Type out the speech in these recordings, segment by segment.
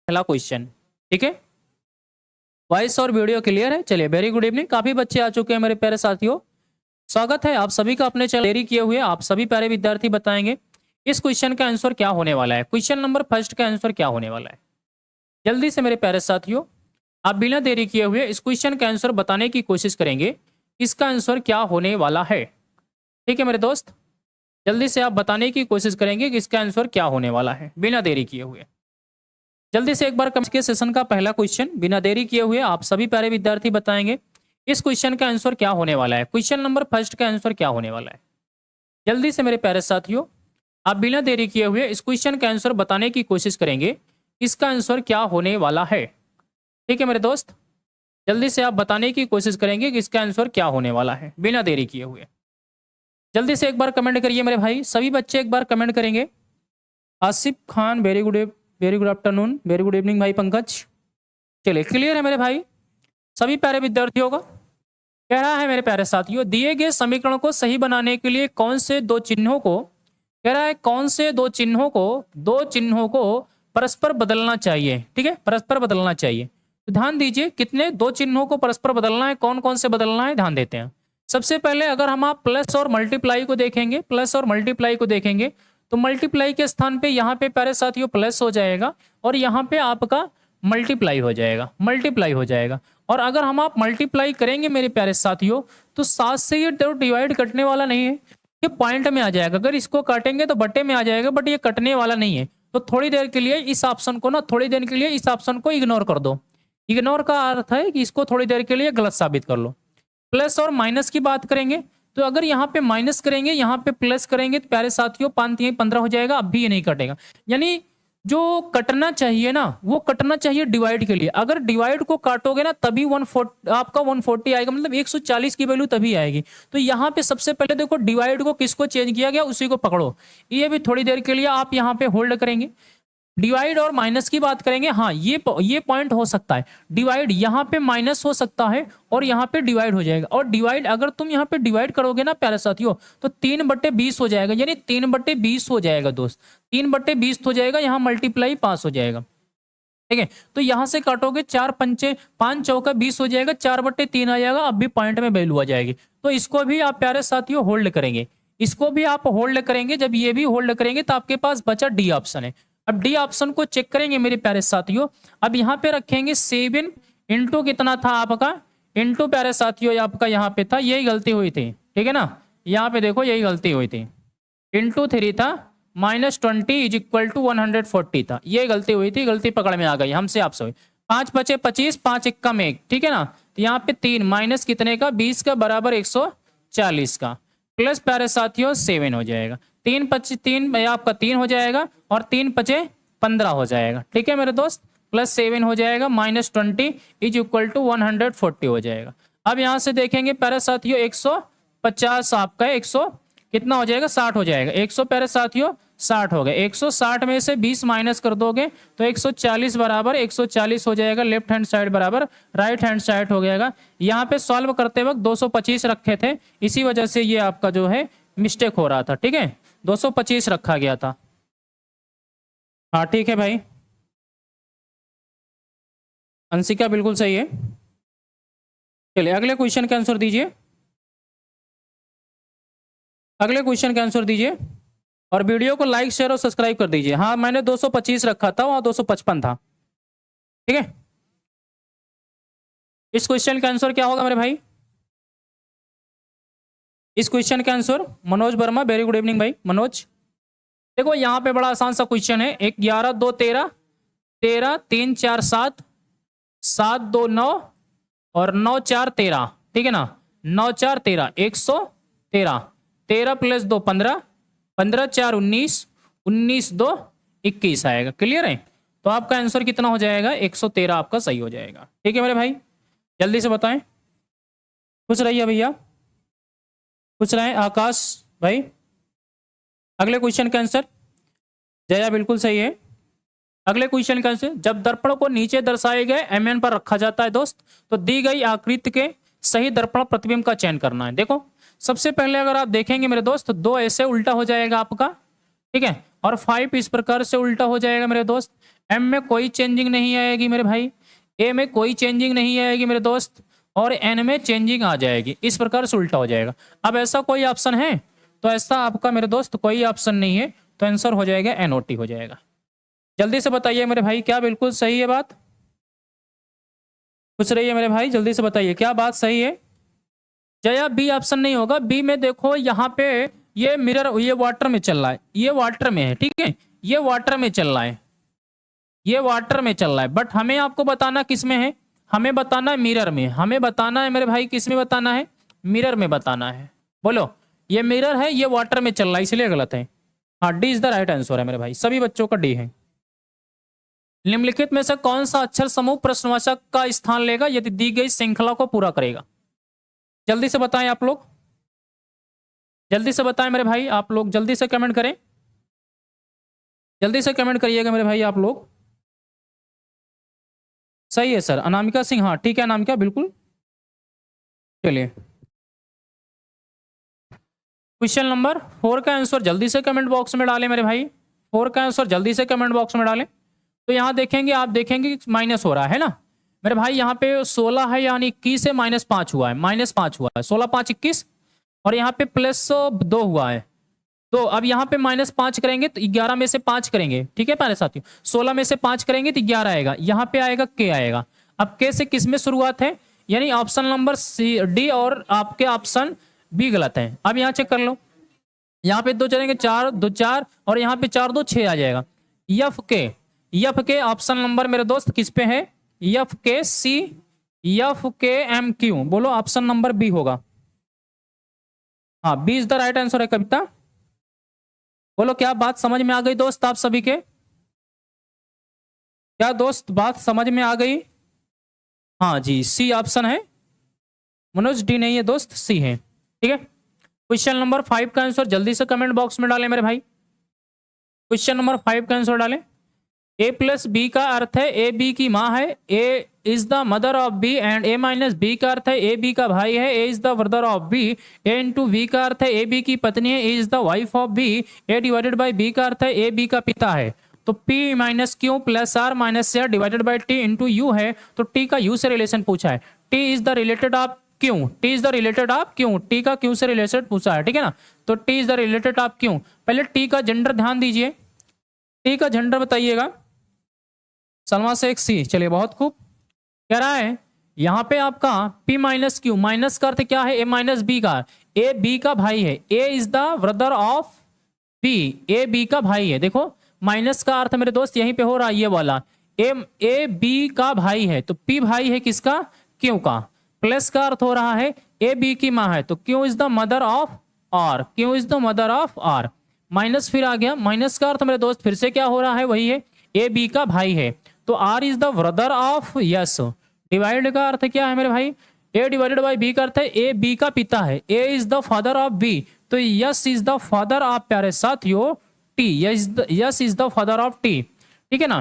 पहला क्वेश्चन। ठीक है, वॉइस और वीडियो क्लियर है? चलिए, वेरी गुड इवनिंग। काफी बच्चे आ चुके हैं मेरे प्यारे साथियों, स्वागत है आप सभी का अपने चैनल तैयारी किए हुए। आप सभी प्यारे विद्यार्थी बताएंगे इस क्वेश्चन का आंसर क्या होने वाला है। क्वेश्चन नंबर फर्स्ट का आंसर क्या होने वाला है, जल्दी से मेरे प्यारे साथियों आप बिना देरी किए हुए इस क्वेश्चन का आंसर बताने की कोशिश करेंगे। इसका आंसर क्या होने वाला है? ठीक है मेरे दोस्त, जल्दी से आप बताने की कोशिश करेंगे कि इसका आंसर क्या होने वाला है बिना देरी किए हुए। जल्दी से एक बार कमेंट के सेशन का पहला क्वेश्चन बिना देरी किए हुए आप सभी प्यारे विद्यार्थी बताएंगे इस क्वेश्चन का आंसर क्या होने वाला है। क्वेश्चन नंबर फर्स्ट का आंसर क्या होने वाला है, जल्दी से मेरे प्यारे साथियों आप बिना देरी किए हुए इस क्वेश्चन का आंसर बताने की कोशिश करेंगे। इसका आंसर क्या होने वाला है? ठीक है मेरे दोस्त, जल्दी से आप बताने की कोशिश करेंगे कि इसका आंसर क्या होने वाला है बिना देरी किए हुए। जल्दी से एक बार कमेंट करिए मेरे भाई, सभी बच्चे एक बार कमेंट करेंगे। Asif Khan, very good afternoon, very good evening भाई पंकज। चलिए, क्लियर है मेरे भाई सभी प्यारे विद्यार्थियों का? कह रहा है मेरे प्यारे साथियों, दिए गए समीकरण को सही बनाने के लिए कौन से दो चिन्हों को, कह रहा है कौन से दो चिन्हों को परस्पर बदलना चाहिए। ठीक है, परस्पर बदलना चाहिए। तो ध्यान दीजिए कितने दो चिन्हों को परस्पर बदलना है, कौन कौन से बदलना है, ध्यान देते हैं। सबसे पहले अगर हम आप प्लस और मल्टीप्लाई को देखेंगे, प्लस और मल्टीप्लाई को देखेंगे तो मल्टीप्लाई के स्थान पे यहाँ पे प्यारे साथियों प्लस हो जाएगा और यहाँ पे आपका मल्टीप्लाई हो जाएगा, मल्टीप्लाई हो जाएगा। और अगर हम आप मल्टीप्लाई करेंगे मेरे प्यारे साथियों तो 7 से ये तो डिवाइड कटने वाला नहीं है, ये पॉइंट में आ जाएगा। अगर इसको काटेंगे तो बट्टे में आ जाएगा, बट ये कटने वाला नहीं है। तो थोड़ी देर के लिए इस ऑप्शन को ना, थोड़ी देर के लिए इस ऑप्शन को इग्नोर कर दो। इग्नोर का अर्थ है कि इसको थोड़ी देर के लिए गलत साबित कर लो। प्लस और माइनस की बात करेंगे तो अगर यहाँ पे माइनस करेंगे यहाँ पे प्लस करेंगे तो प्यारे साथियों 5×3=15 हो जाएगा। अब भी ये नहीं कटेगा, यानी जो कटना चाहिए ना वो कटना चाहिए डिवाइड के लिए। अगर डिवाइड को काटोगे ना तभी 140 आपका 140 आएगा, मतलब 140 की वैल्यू तभी आएगी। तो यहाँ पे सबसे पहले देखो डिवाइड को किसको चेंज किया गया उसी को पकड़ो। ये भी थोड़ी देर के लिए आप यहाँ पे होल्ड करेंगे। डिवाइड और माइनस की बात करेंगे, हाँ ये पॉइंट हो सकता है। डिवाइड यहाँ पे माइनस हो सकता है और यहाँ पे डिवाइड हो जाएगा। और डिवाइड अगर तुम यहाँ पे डिवाइड करोगे ना प्यारे साथियों तो 3/20 हो जाएगा, यानी 3/20 हो जाएगा दोस्त, 3/20 हो जाएगा। यहाँ मल्टीप्लाई 5 हो जाएगा। ठीक है, तो यहां से काटोगे 4×5=20 हो जाएगा, 4/3 आ जाएगा। अब भी पॉइंट में वैल्यू आ जाएगी। तो इसको भी आप प्यारे साथियों होल्ड करेंगे, इसको भी आप होल्ड करेंगे। जब ये भी होल्ड करेंगे तो आपके पास बचा डी ऑप्शन है। अब डी ऑप्शन को चेक करेंगे मेरे प्यारे साथियों। अब यहाँ पे रखेंगे 7 इंटू कितना था आपका, इंटू प्यारे साथियों आपका यहाँ पे था, यही गलती हुई थी। ठीक है ना, यहाँ पे देखो यही गलती हुई थी, इंटू 3 था, -20 = 140 था, ये गलती हुई थी। गलती पकड़ में आ गई हमसे आपसे हुई। 5 बचे 25, 5 × 1, ठीक है ना। तो यहाँ पे 3 माइनस कितने का, 20 का बराबर 140 का, प्लस प्यारे साथियों 7 हो जाएगा। 3 आपका 3 हो जाएगा और 3 × 15 हो जाएगा। ठीक है मेरे दोस्त, प्लस 7 हो जाएगा, -20 = 140 हो जाएगा। अब यहाँ से देखेंगे प्यारे साथियों 150 आपका 100 कितना हो जाएगा, 60 हो जाएगा। 100 प्यारे साथियों 60 हो गए। 160 में से 20 माइनस कर दोगे तो 140 बराबर 140 हो जाएगा। लेफ्ट हैंड साइड बराबर राइट हैंड साइड हो जाएगा। यहाँ पे सॉल्व करते वक्त 225 रखे थे, इसी वजह से ये आपका जो है मिस्टेक हो रहा था। ठीक है, 225 रखा गया था। हाँ ठीक है भाई, अंशिका बिल्कुल सही है। चलिए अगले क्वेश्चन का आंसर दीजिए, अगले क्वेश्चन का आंसर दीजिए और वीडियो को लाइक शेयर और सब्सक्राइब कर दीजिए। हाँ मैंने 225 रखा था, वहां 255 था। ठीक है, इस क्वेश्चन का आंसर क्या होगा मेरे भाई? इस क्वेश्चन का answer Manoj Verma, very good evening भाई मनोज। देखो यहाँ पे बड़ा आसान सा क्वेश्चन है। 11 2 13, 13 3 4 7, 7 2 9 और 9 4 13। ठीक है ना, 9 4 13, 113, 13 + 2 15, 15 4 19, 19 2 21 आएगा। क्लियर है, तो आपका आंसर कितना हो जाएगा, 113 आपका सही हो जाएगा। ठीक है मेरे भाई, जल्दी से बताएं। खुश रहिए भैया, खुश रहें आकाश भाई। अगले क्वेश्चन का आंसर जया बिल्कुल सही है। अगले क्वेश्चन का आंसर, जब दर्पण को नीचे दर्शाए गए एमएन पर रखा जाता है दोस्त तो दी गई आकृति के सही दर्पण प्रतिबिंब का चयन करना है। देखो सबसे पहले अगर आप देखेंगे मेरे दोस्त, 2 ऐसे उल्टा हो जाएगा आपका, ठीक है, और 5 इस प्रकार से उल्टा हो जाएगा मेरे दोस्त। एम में कोई चेंजिंग नहीं आएगी मेरे भाई, ए में कोई चेंजिंग नहीं आएगी मेरे दोस्त, और एन में चेंजिंग आ जाएगी। इस प्रकार से उल्टा हो जाएगा। अब ऐसा कोई ऑप्शन है? तो ऐसा आपका मेरे दोस्त कोई ऑप्शन नहीं है, तो आंसर हो जाएगा एनओटी हो जाएगा। जल्दी से बताइए मेरे भाई, क्या बिल्कुल सही है बात? पूछ रही है मेरे भाई, जल्दी से बताइए क्या बात सही है? जया बी ऑप्शन नहीं होगा। बी में देखो यहाँ पे ये मिरर, ये वाटर में चल रहा है, ये वाटर में है, ठीक है, ये वाटर में चल रहा है, ये वाटर में चल रहा है, बट हमें आपको बताना किस में है? हमें बताना है मिरर में, हमें बताना है मेरे भाई किस में बताना है? मिरर में बताना है। बोलो, ये मिरर है, ये वाटर में चल रहा है, इसलिए गलत है। हाँ, D is the right answer है मेरे भाई, सभी बच्चों का डी है। निम्नलिखित में से कौन सा अक्षर समूह प्रश्नवाचक का स्थान लेगा यदि दी गई श्रृंखला को पूरा करेगा? जल्दी से बताएं आप लोग, जल्दी से बताएं मेरे भाई, आप लोग जल्दी से कमेंट करें, जल्दी से कमेंट करिएगा मेरे भाई आप लोग। सही है सर, अनामिका सिंह, हाँ ठीक है अनामिका, बिल्कुल। चलिए क्वेश्चन नंबर 4 का आंसर जल्दी से कमेंट बॉक्स में डालें मेरे भाई, 4 का आंसर जल्दी से कमेंट बॉक्स में डालें। तो यहाँ देखेंगे, आप देखेंगे माइनस हो रहा है ना मेरे भाई, यहाँ पे 16 है यानी 21 से -5 हुआ है, -5 हुआ है, 16 5 21, और यहाँ पे +2 हुआ है। तो अब यहाँ पे -5 करेंगे तो 11 में से 5 करेंगे, ठीक है प्यारे साथियों, 16 में से 5 करेंगे तो 11 आएगा, यहाँ पे आएगा के आएगा। अब के से किस में शुरुआत है? यानी ऑप्शन नंबर सी डी और आपके ऑप्शन बी गलत है। अब यहाँ चेक कर लो, यहाँ पे 2 चलेंगे, 4 2 4, और यहाँ पे 4 2 6 आ जाएगा। यफ के ऑप्शन नंबर मेरे दोस्त किस पे है? F K C, F K M Q, बोलो ऑप्शन नंबर बी होगा। हाँ, B is the right answer है कविता। बोलो क्या बात समझ में आ गई दोस्त आप सभी के? क्या दोस्त बात समझ में आ गई? हाँ जी, सी ऑप्शन है मनोज, डी नहीं है दोस्त, सी है, ठीक है। क्वेश्चन नंबर 5 का आंसर जल्दी से कमेंट बॉक्स में डालें मेरे भाई, क्वेश्चन नंबर 5 का आंसर डालें। a प्लस बी का अर्थ है ए बी की माँ है, A is the mother of B, and a minus B का अर्थ है ए बी का भाई है, A is the brother of B, A into B का अर्थ है ए बी की पत्नी है, A is the wife of B, A divided by B का अर्थ है ए बी का पिता है। तो p minus Q plus R minus R divided by T into U है, तो t का u से रिलेशन पूछा है। t is the related of क्यों, t is the related of क्यों, t का q से रिलेटेड पूछा है, ठीक है ना। तो t is the related of क्यों, पहले t का जेंडर ध्यान दीजिए, t का जेंडर बताइएगा। सलमा शेख सी, चलिए बहुत खूब। कह रहा है यहाँ पे आपका p माइनस क्यू, माइनस का अर्थ क्या है? a माइनस बी का, ए बी का भाई है, a is the brother of b, A B का भाई है। देखो माइनस का अर्थ मेरे दोस्त यहीं पे हो रहा है, ये वाला ए बी का भाई है, तो p भाई है किसका? क्यू का। प्लस का अर्थ हो रहा है ए बी की माँ है, तो Q is the mother of R, Q is the mother of R. Minus फिर आ गया, माइनस का अर्थ मेरे दोस्त फिर से क्या हो रहा है? वही है ए बी का भाई है, तो R is the brother of S. Divide का अर्थ क्या है मेरे भाई? ए डिवाइडेड बाई बी का अर्थ है ए बी का पिता है, A is the father of B, तो S is the father of, प्यारे साथियों, T, S is the father of T, ठीक है ना।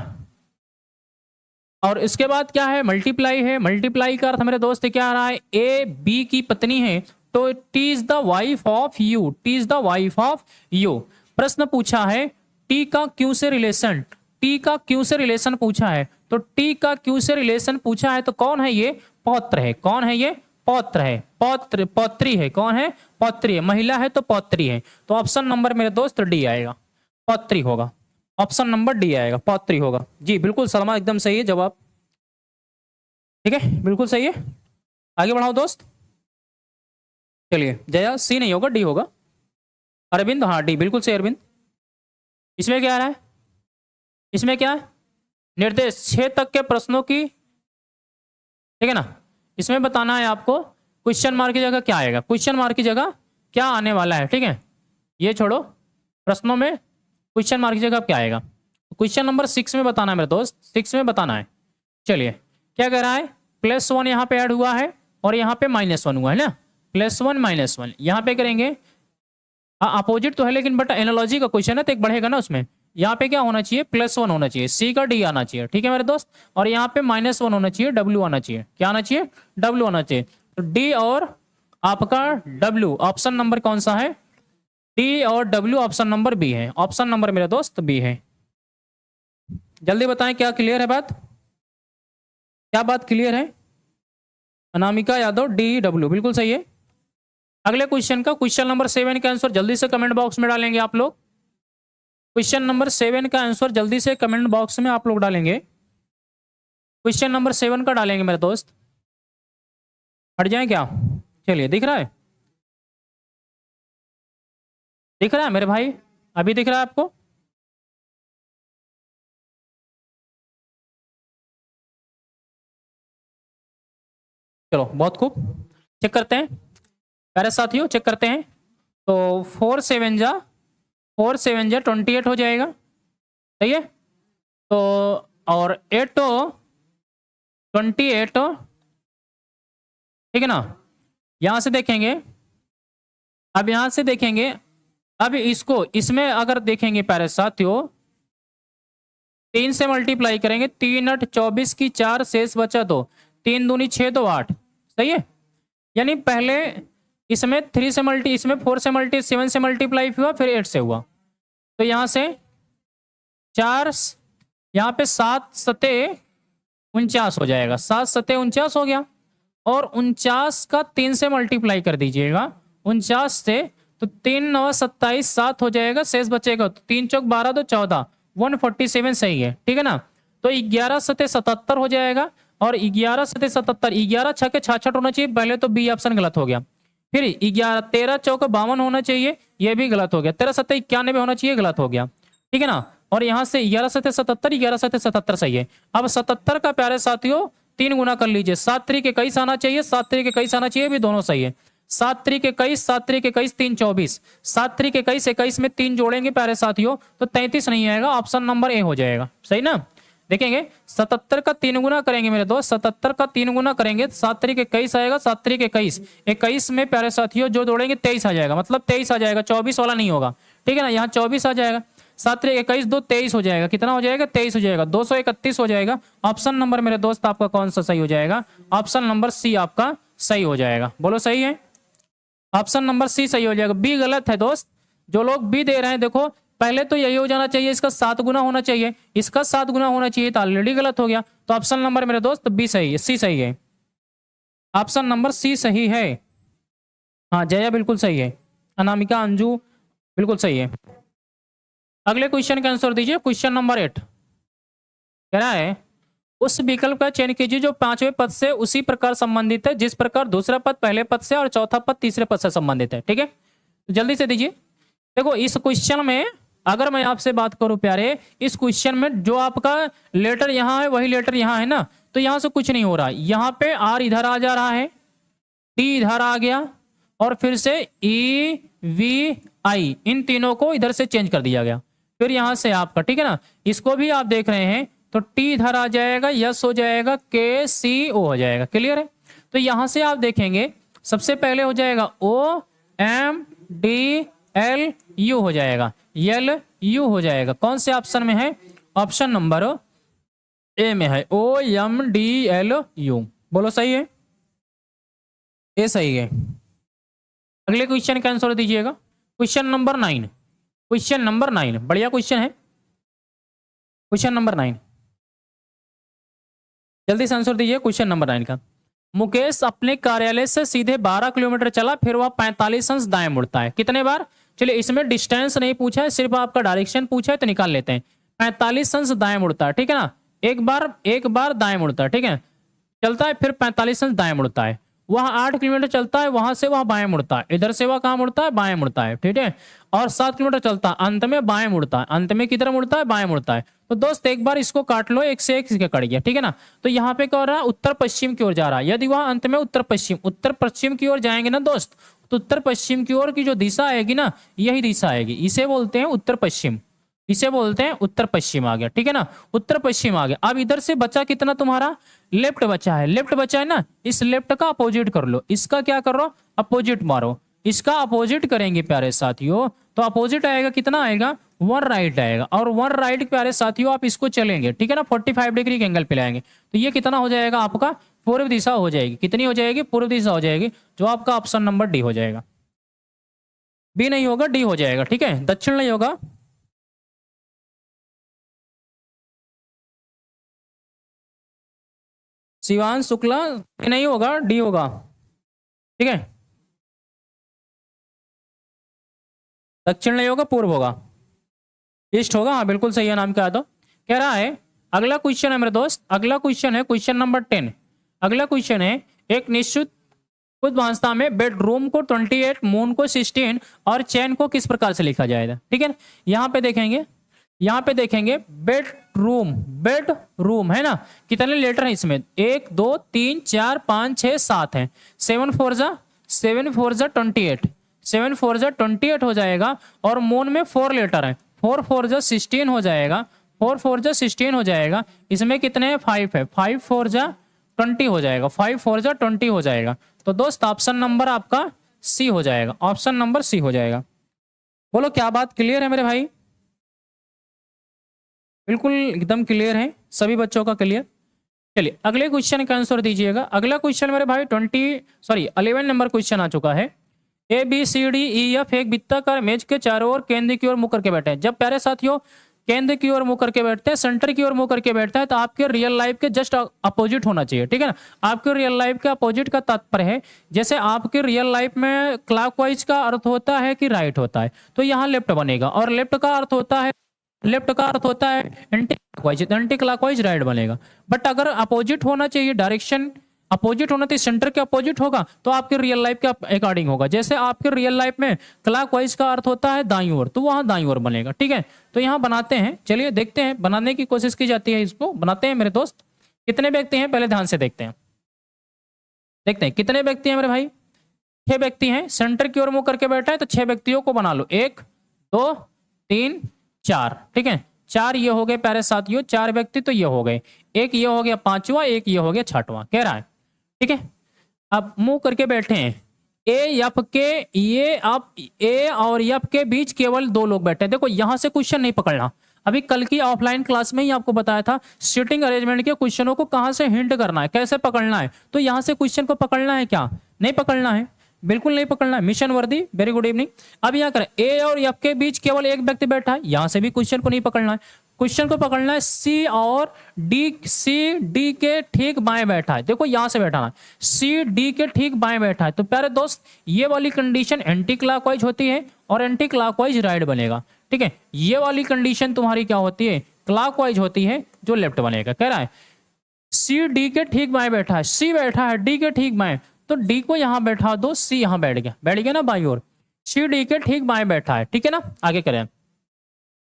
और इसके बाद क्या है? मल्टीप्लाई है, मल्टीप्लाई का अर्थ मेरे दोस्त क्या आ रहा है? ए बी की पत्नी है, तो T is the wife of you, T is the wife of you. प्रश्न पूछा है टी का क्यू से रिलेशन, टी का क्यू से रिलेशन पूछा है, तो टी का क्यू से रिलेशन पूछा है, तो कौन है ये? पौत्र है। कौन है ये? पौत्र है, पौत्र, पौत्री है। कौन है? पौत्री है, महिला है तो पौत्री है। तो ऑप्शन नंबर मेरे दोस्त डी आएगा, पौत्री होगा, ऑप्शन नंबर डी आएगा, पौत्री होगा। जी बिल्कुल सलमा, एकदम सही है जवाब, ठीक है, बिल्कुल सही है। आगे बढ़ाओ दोस्त, चलिए जया सी नहीं होगा, डी होगा। अरविंद, हाँ डी बिल्कुल सही अरविंद। इसमें क्या आ रहा है? इसमें क्या है? निर्देश 6 तक के प्रश्नों की, ठीक है ना, इसमें बताना है आपको क्वेश्चन मार्क की जगह क्या आएगा, क्वेश्चन मार्क की जगह क्या आने वाला है, ठीक है। ये छोड़ो, प्रश्नों में क्वेश्चन मार्क की जगह क्या आएगा। क्वेश्चन नंबर 6 में बताना है मेरे दोस्त, 6 में बताना है। चलिए क्या कह रहा है? +1 यहाँ पे ऐड हुआ है और यहाँ पे -1 हुआ है ना, +1 -1 यहाँ पे करेंगे। अपोजिट तो है लेकिन बट एनालॉजी का क्वेश्चन है तो एक बढ़ेगा ना उसमें। यहाँ पे क्या होना चाहिए? +1 होना चाहिए, सी का डी आना चाहिए, ठीक है मेरे दोस्त। और यहाँ पे -1 होना चाहिए, डब्ल्यू आना चाहिए। क्या आना चाहिए? डब्ल्यू आना चाहिए। तो डी और आपका डब्ल्यू, ऑप्शन नंबर कौन सा है? डी और डब्ल्यू, ऑप्शन नंबर बी है, ऑप्शन नंबर मेरे दोस्त बी है। जल्दी बताएं क्या क्लियर है बात, क्या बात क्लियर है? अनामिका यादव DW बिल्कुल सही है। अगले क्वेश्चन का क्वेश्चन नंबर 7 का आंसर जल्दी से कमेंट बॉक्स में डालेंगे आप लोग। क्वेश्चन नंबर 7 का आंसर जल्दी से कमेंट बॉक्स में आप लोग डालेंगे। क्वेश्चन नंबर 7 का डालेंगे मेरे दोस्त। हट जाए क्या? चलिए, दिख रहा है, दिख रहा है मेरे भाई, अभी दिख रहा है आपको? चलो बहुत खूब, चेक करते हैं प्यारे साथियों, चेक करते हैं। तो 4 7 जा 28 हो जाएगा, सही है। तो और 8 28, ठीक है ना। यहां से देखेंगे, अब यहां से देखेंगे, अब इसको इसमें अगर देखेंगे प्यारे साथियों, 3 से मल्टीप्लाई करेंगे, 3 8 24 की 4 शेष बचा 2, 3 दूनी 6 2 8, सही है। यानी पहले इसमें 3 से मल्टी, इसमें 4 से मल्टी 7 से मल्टीप्लाई हुआ, फिर 8 से हुआ। तो यहां से 4, यहाँ पे 7 सते 49 हो जाएगा, 7 सते 49 हो गया। और 49 का 3 से मल्टीप्लाई कर दीजिएगा 49 से, तो 3 9 27 7 हो जाएगा, शेष बचेगा तो 3 चौक 12 2 14, 147 सही है, ठीक है ना। तो 11 सते 77 हो जाएगा, और 11 सते 77, 11 छके 66 होना चाहिए, पहले तो बी ऑप्शन गलत हो गया। फिर 11 13 चौक 52 होना चाहिए, ये भी गलत हो गया। 13 सते 91 होना चाहिए, गलत हो गया, ठीक है ना। और यहां से 11 सते 77, 11 सते 77 सही है। अब 77 का प्यारे साथियों 3 गुना कर लीजिए, 7 3 के 21 आना चाहिए, 7 3 के 21 आना चाहिए, भी दोनों सही है। 7 3 के 21, 7 3 के 21 3 24, 7 3 के 21 21 में 3 जोड़ेंगे प्यारे साथियों तो 33 नहीं आएगा, ऑप्शन नंबर ए हो जाएगा, सही ना। देखेंगे 77 का 3 गुना करेंगे मेरे दोस्त, 77 का 3 गुना करेंगे, 7 3 के 21 आएगा, 7 3 के 21 21 में प्यारे साथियों जो जोड़ेंगे 23 आ जाएगा, मतलब 23 आ जाएगा, 24 वाला नहीं होगा, ठीक है ना। यहाँ 24 आ जाएगा, 7 3 21 2 23 हो जाएगा, कितना हो जाएगा 23 हो जाएगा, 231 हो जाएगा। ऑप्शन नंबर मेरे दोस्त आपका कौन सा सही हो जाएगा? ऑप्शन नंबर सी आपका सही हो जाएगा, बोलो सही है। ऑप्शन नंबर सी सही हो जाएगा, बी गलत है दोस्त। जो लोग बी दे रहे हैं देखो, पहले तो यही हो जाना चाहिए, इसका 7 गुना होना चाहिए, इसका 7 गुना होना चाहिए, तो ऑलरेडी गलत हो गया। तो ऑप्शन नंबर मेरे दोस्त बी सही है, सी सही है, ऑप्शन नंबर सी सही है। हाँ जया बिल्कुल सही है, अनामिका अंजू बिल्कुल सही है। अगले क्वेश्चन का आंसर दीजिए, क्वेश्चन नंबर 8 कह रहा है उस विकल्प का चयन कीजिए जो 5वें पद से उसी प्रकार संबंधित है जिस प्रकार दूसरा पद पहले पद से और चौथा पद तीसरे पद से संबंधित है, ठीक है। तो जल्दी से दीजिए। देखो इस क्वेश्चन में अगर मैं आपसे बात करूं प्यारे, इस क्वेश्चन में जो आपका लेटर यहां है वही लेटर यहां है ना, तो यहां से कुछ नहीं हो रहा, यहां पे आर इधर आ जा रहा है, टी इधर आ गया, और फिर से ई वी आई, इन तीनों को इधर से चेंज कर दिया गया। फिर यहां से आपका, ठीक है ना, इसको भी आप देख रहे हैं, तो टी इधर आ जाएगा, यस हो जाएगा, के सी ओ हो जाएगा, क्लियर है। तो यहां से आप देखेंगे सबसे पहले हो जाएगा O M D L U हो जाएगा, एल यू हो जाएगा, कौन से ऑप्शन में है? ऑप्शन नंबर ए में है, O M D L U, बोलो सही है, ए सही है। अगले क्वेश्चन का आंसर दीजिएगा, क्वेश्चन नंबर 9, क्वेश्चन नंबर 9 बढ़िया क्वेश्चन है, क्वेश्चन नंबर 9 जल्दी से आंसर दीजिए क्वेश्चन नंबर 9 का। मुकेश अपने कार्यालय से सीधे 12 किलोमीटर चला, फिर वह 45 अंश दाएं मुड़ता है, कितने बार? चलिए इसमें डिस्टेंस नहीं पूछा है, सिर्फ आपका डायरेक्शन पूछा है, तो निकाल लेते हैं। 45 अंश दाएं मुड़ता है, ठीक है ना, एक बार दाएं मुड़ता है, ठीक है, चलता है, फिर 45 अंश दाएं मुड़ता है, वह 8 किलोमीटर चलता है, वहां से वह बाएं मुड़ता है, इधर से वह कहां मुड़ता है? बाएं मुड़ता है, ठीक है। और 7 किलोमीटर चलता है, अंत में बाएं मुड़ता है, अंत में किधर मुड़ता है? बाएं मुड़ता है। तो दोस्त एक बार इसको काट लो, एक से एक इसके कट गया, ठीक है ना। तो यहाँ पे क्या हो रहा है? उत्तर पश्चिम की ओर जा रहा है, यदि वह अंत में उत्तर पश्चिम की ओर जाएंगे ना दोस्त, तो उत्तर पश्चिम की ओर की जो दिशा आएगी ना, यही दिशा आएगी, इसे बोलते हैं उत्तर पश्चिम, इसे बोलते हैं उत्तर पश्चिम आ गया, ठीक है ना, उत्तर पश्चिम आ गया। अब इधर से बचा कितना तुम्हारा? लेफ्ट बचा है, लेफ्ट बचा है ना, इस लेफ्ट का अपोजिट कर लो, इसका क्या करो? अपोजिट मारो, इसका अपोजिट करेंगे प्यारे साथियों, तो अपोजिट आएगा, कितना आएगा? 1 राइट आएगा, और 1 राइट प्यारे साथियों आप इसको चलेंगे, ठीक है ना, 45 डिग्री के एंगल पे लाएंगे, तो ये कितना हो जाएगा आपका? पूर्व दिशा हो जाएगी, कितनी हो जाएगी? पूर्व दिशा हो जाएगी, जो आपका ऑप्शन नंबर डी हो जाएगा, बी नहीं होगा, डी हो जाएगा, ठीक है, दक्षिण नहीं होगा। शिवांश शुक्ला नहीं होगा, डी होगा। ठीक है, दक्षिण नहीं होगा, पूर्व होगा, ईस्ट होगा। हाँ बिल्कुल सही है, नाम क्या तो कह रहा है। अगला क्वेश्चन है मेरे दोस्त, अगला क्वेश्चन है क्वेश्चन नंबर 10। अगला क्वेश्चन है, एक निश्चित भाषा में बेडरूम को 28, मून को 16 और चैन को किस प्रकार से लिखा जाएगा। ठीक है, यहाँ पे देखेंगे, यहाँ पे देखेंगे बेडरूम, बेडरूम है ना, कितने लेटर हैं इसमें, 1 2 3 4 5 6 7 है। 7 4 जा 28, 7 4 जा 28 हो जाएगा। और मून में 4 लेटर है, 4 4 जा 16 हो जाएगा, 4 4 जा 16 हो जाएगा। इसमें कितने हैं, 5 है, 5 4 जा 20 हो जाएगा, 5 4 जा 20 हो जाएगा। तो दोस्त ऑप्शन नंबर आपका सी हो जाएगा, ऑप्शन नंबर सी हो जाएगा। बोलो क्या बात क्लियर है मेरे भाई? बिल्कुल एकदम क्लियर है, सभी बच्चों का क्लियर। चलिए अगले क्वेश्चन का आंसर दीजिएगा। अगला क्वेश्चन मेरे भाई 11 नंबर क्वेश्चन आ चुका है। ABCDEF एक वृत्ताकार मेज के चारों ओर केंद्र की ओर मुंह करके बैठे हैं। जब प्यारे साथियों केंद्र की ओर मुंह करके बैठते हैं, सेंटर की ओर मुंह करके बैठता है, तो आपके रियल लाइफ के जस्ट अपोजिट होना चाहिए। ठीक है ना, आपके रियल लाइफ के अपोजिट का तात्पर्य है, जैसे आपके रियल लाइफ में क्लॉकवाइज का अर्थ होता है कि राइट होता है, तो यहाँ लेफ्ट बनेगा। और लेफ्ट का अर्थ होता है, लेफ्ट का अर्थ होता है anti clockwise, anti clockwise right बनेगा। बट अगर अपोजिट होना चाहिए, डायरेक्शन अपोजिट होना चाहिए, सेंटर के अपोजिट होगा, तो आपके रियल लाइफ के अकॉर्डिंग होगा। जैसे आपके रियल लाइफ में क्लॉकवाइज का अर्थ होता है दाईं ओर, तो वहां दाईं ओर बनेगा। ठीक है, तो यहाँ बनाते हैं, चलिए देखते हैं, बनाने की कोशिश की जाती है, इसको बनाते हैं मेरे दोस्त। कितने व्यक्ति हैं पहले ध्यान से देखते हैं, देखते हैं कितने व्यक्ति हैं मेरे भाई। 6 व्यक्ति हैं, सेंटर की ओर मुंह करके बैठा है, तो 6 व्यक्तियों को बना लो, 1 2 3 4। ठीक है, 4 ये हो गए प्यारे साथियों, 4 व्यक्ति तो ये हो गए, एक ये हो गया 5वां, एक ये हो गया 6वां, कह रहा है। ठीक है, अब मुंह करके बैठे हैं, एफ के, ये आप ए और एफ के बीच केवल 2 लोग बैठे हैं। देखो यहां से क्वेश्चन नहीं पकड़ना, अभी कल की ऑफलाइन क्लास में ही आपको बताया था सीटिंग अरेंजमेंट के क्वेश्चनों को कहां से हिंट करना है, कैसे पकड़ना है। तो यहां से क्वेश्चन को पकड़ना है क्या, नहीं पकड़ना है, बिल्कुल नहीं पकड़ना है। मिशन वर्दी, वेरी गुड इवनिंग। अब यहाँ करें, ए और एफ के बीच केवल एक व्यक्ति बैठा है, यहां से भी क्वेश्चन को नहीं पकड़ना है। क्वेश्चन को पकड़ना है सी और डी, सी डी के ठीक बाएं बैठा है, देखो यहां से बैठा है, सी डी के ठीक बाएं बैठा है। तो प्यारे दोस्त ये वाली कंडीशन एंटी क्लॉकवाइज होती है और एंटी क्लॉकवाइज राइट बनेगा। ठीक है, ये वाली कंडीशन तुम्हारी क्या होती है, क्लॉकवाइज होती है, जो लेफ्ट बनेगा। कह रहा है सी डी के ठीक बाएं बैठा है, सी बैठा है डी के ठीक बाएं, तो डी को यहां बैठा दो, सी यहां बैठ गया, बैठ गया ना बाई ओर, सी डी के ठीक बाएं बैठा है। ठीक है ना, आगे करें।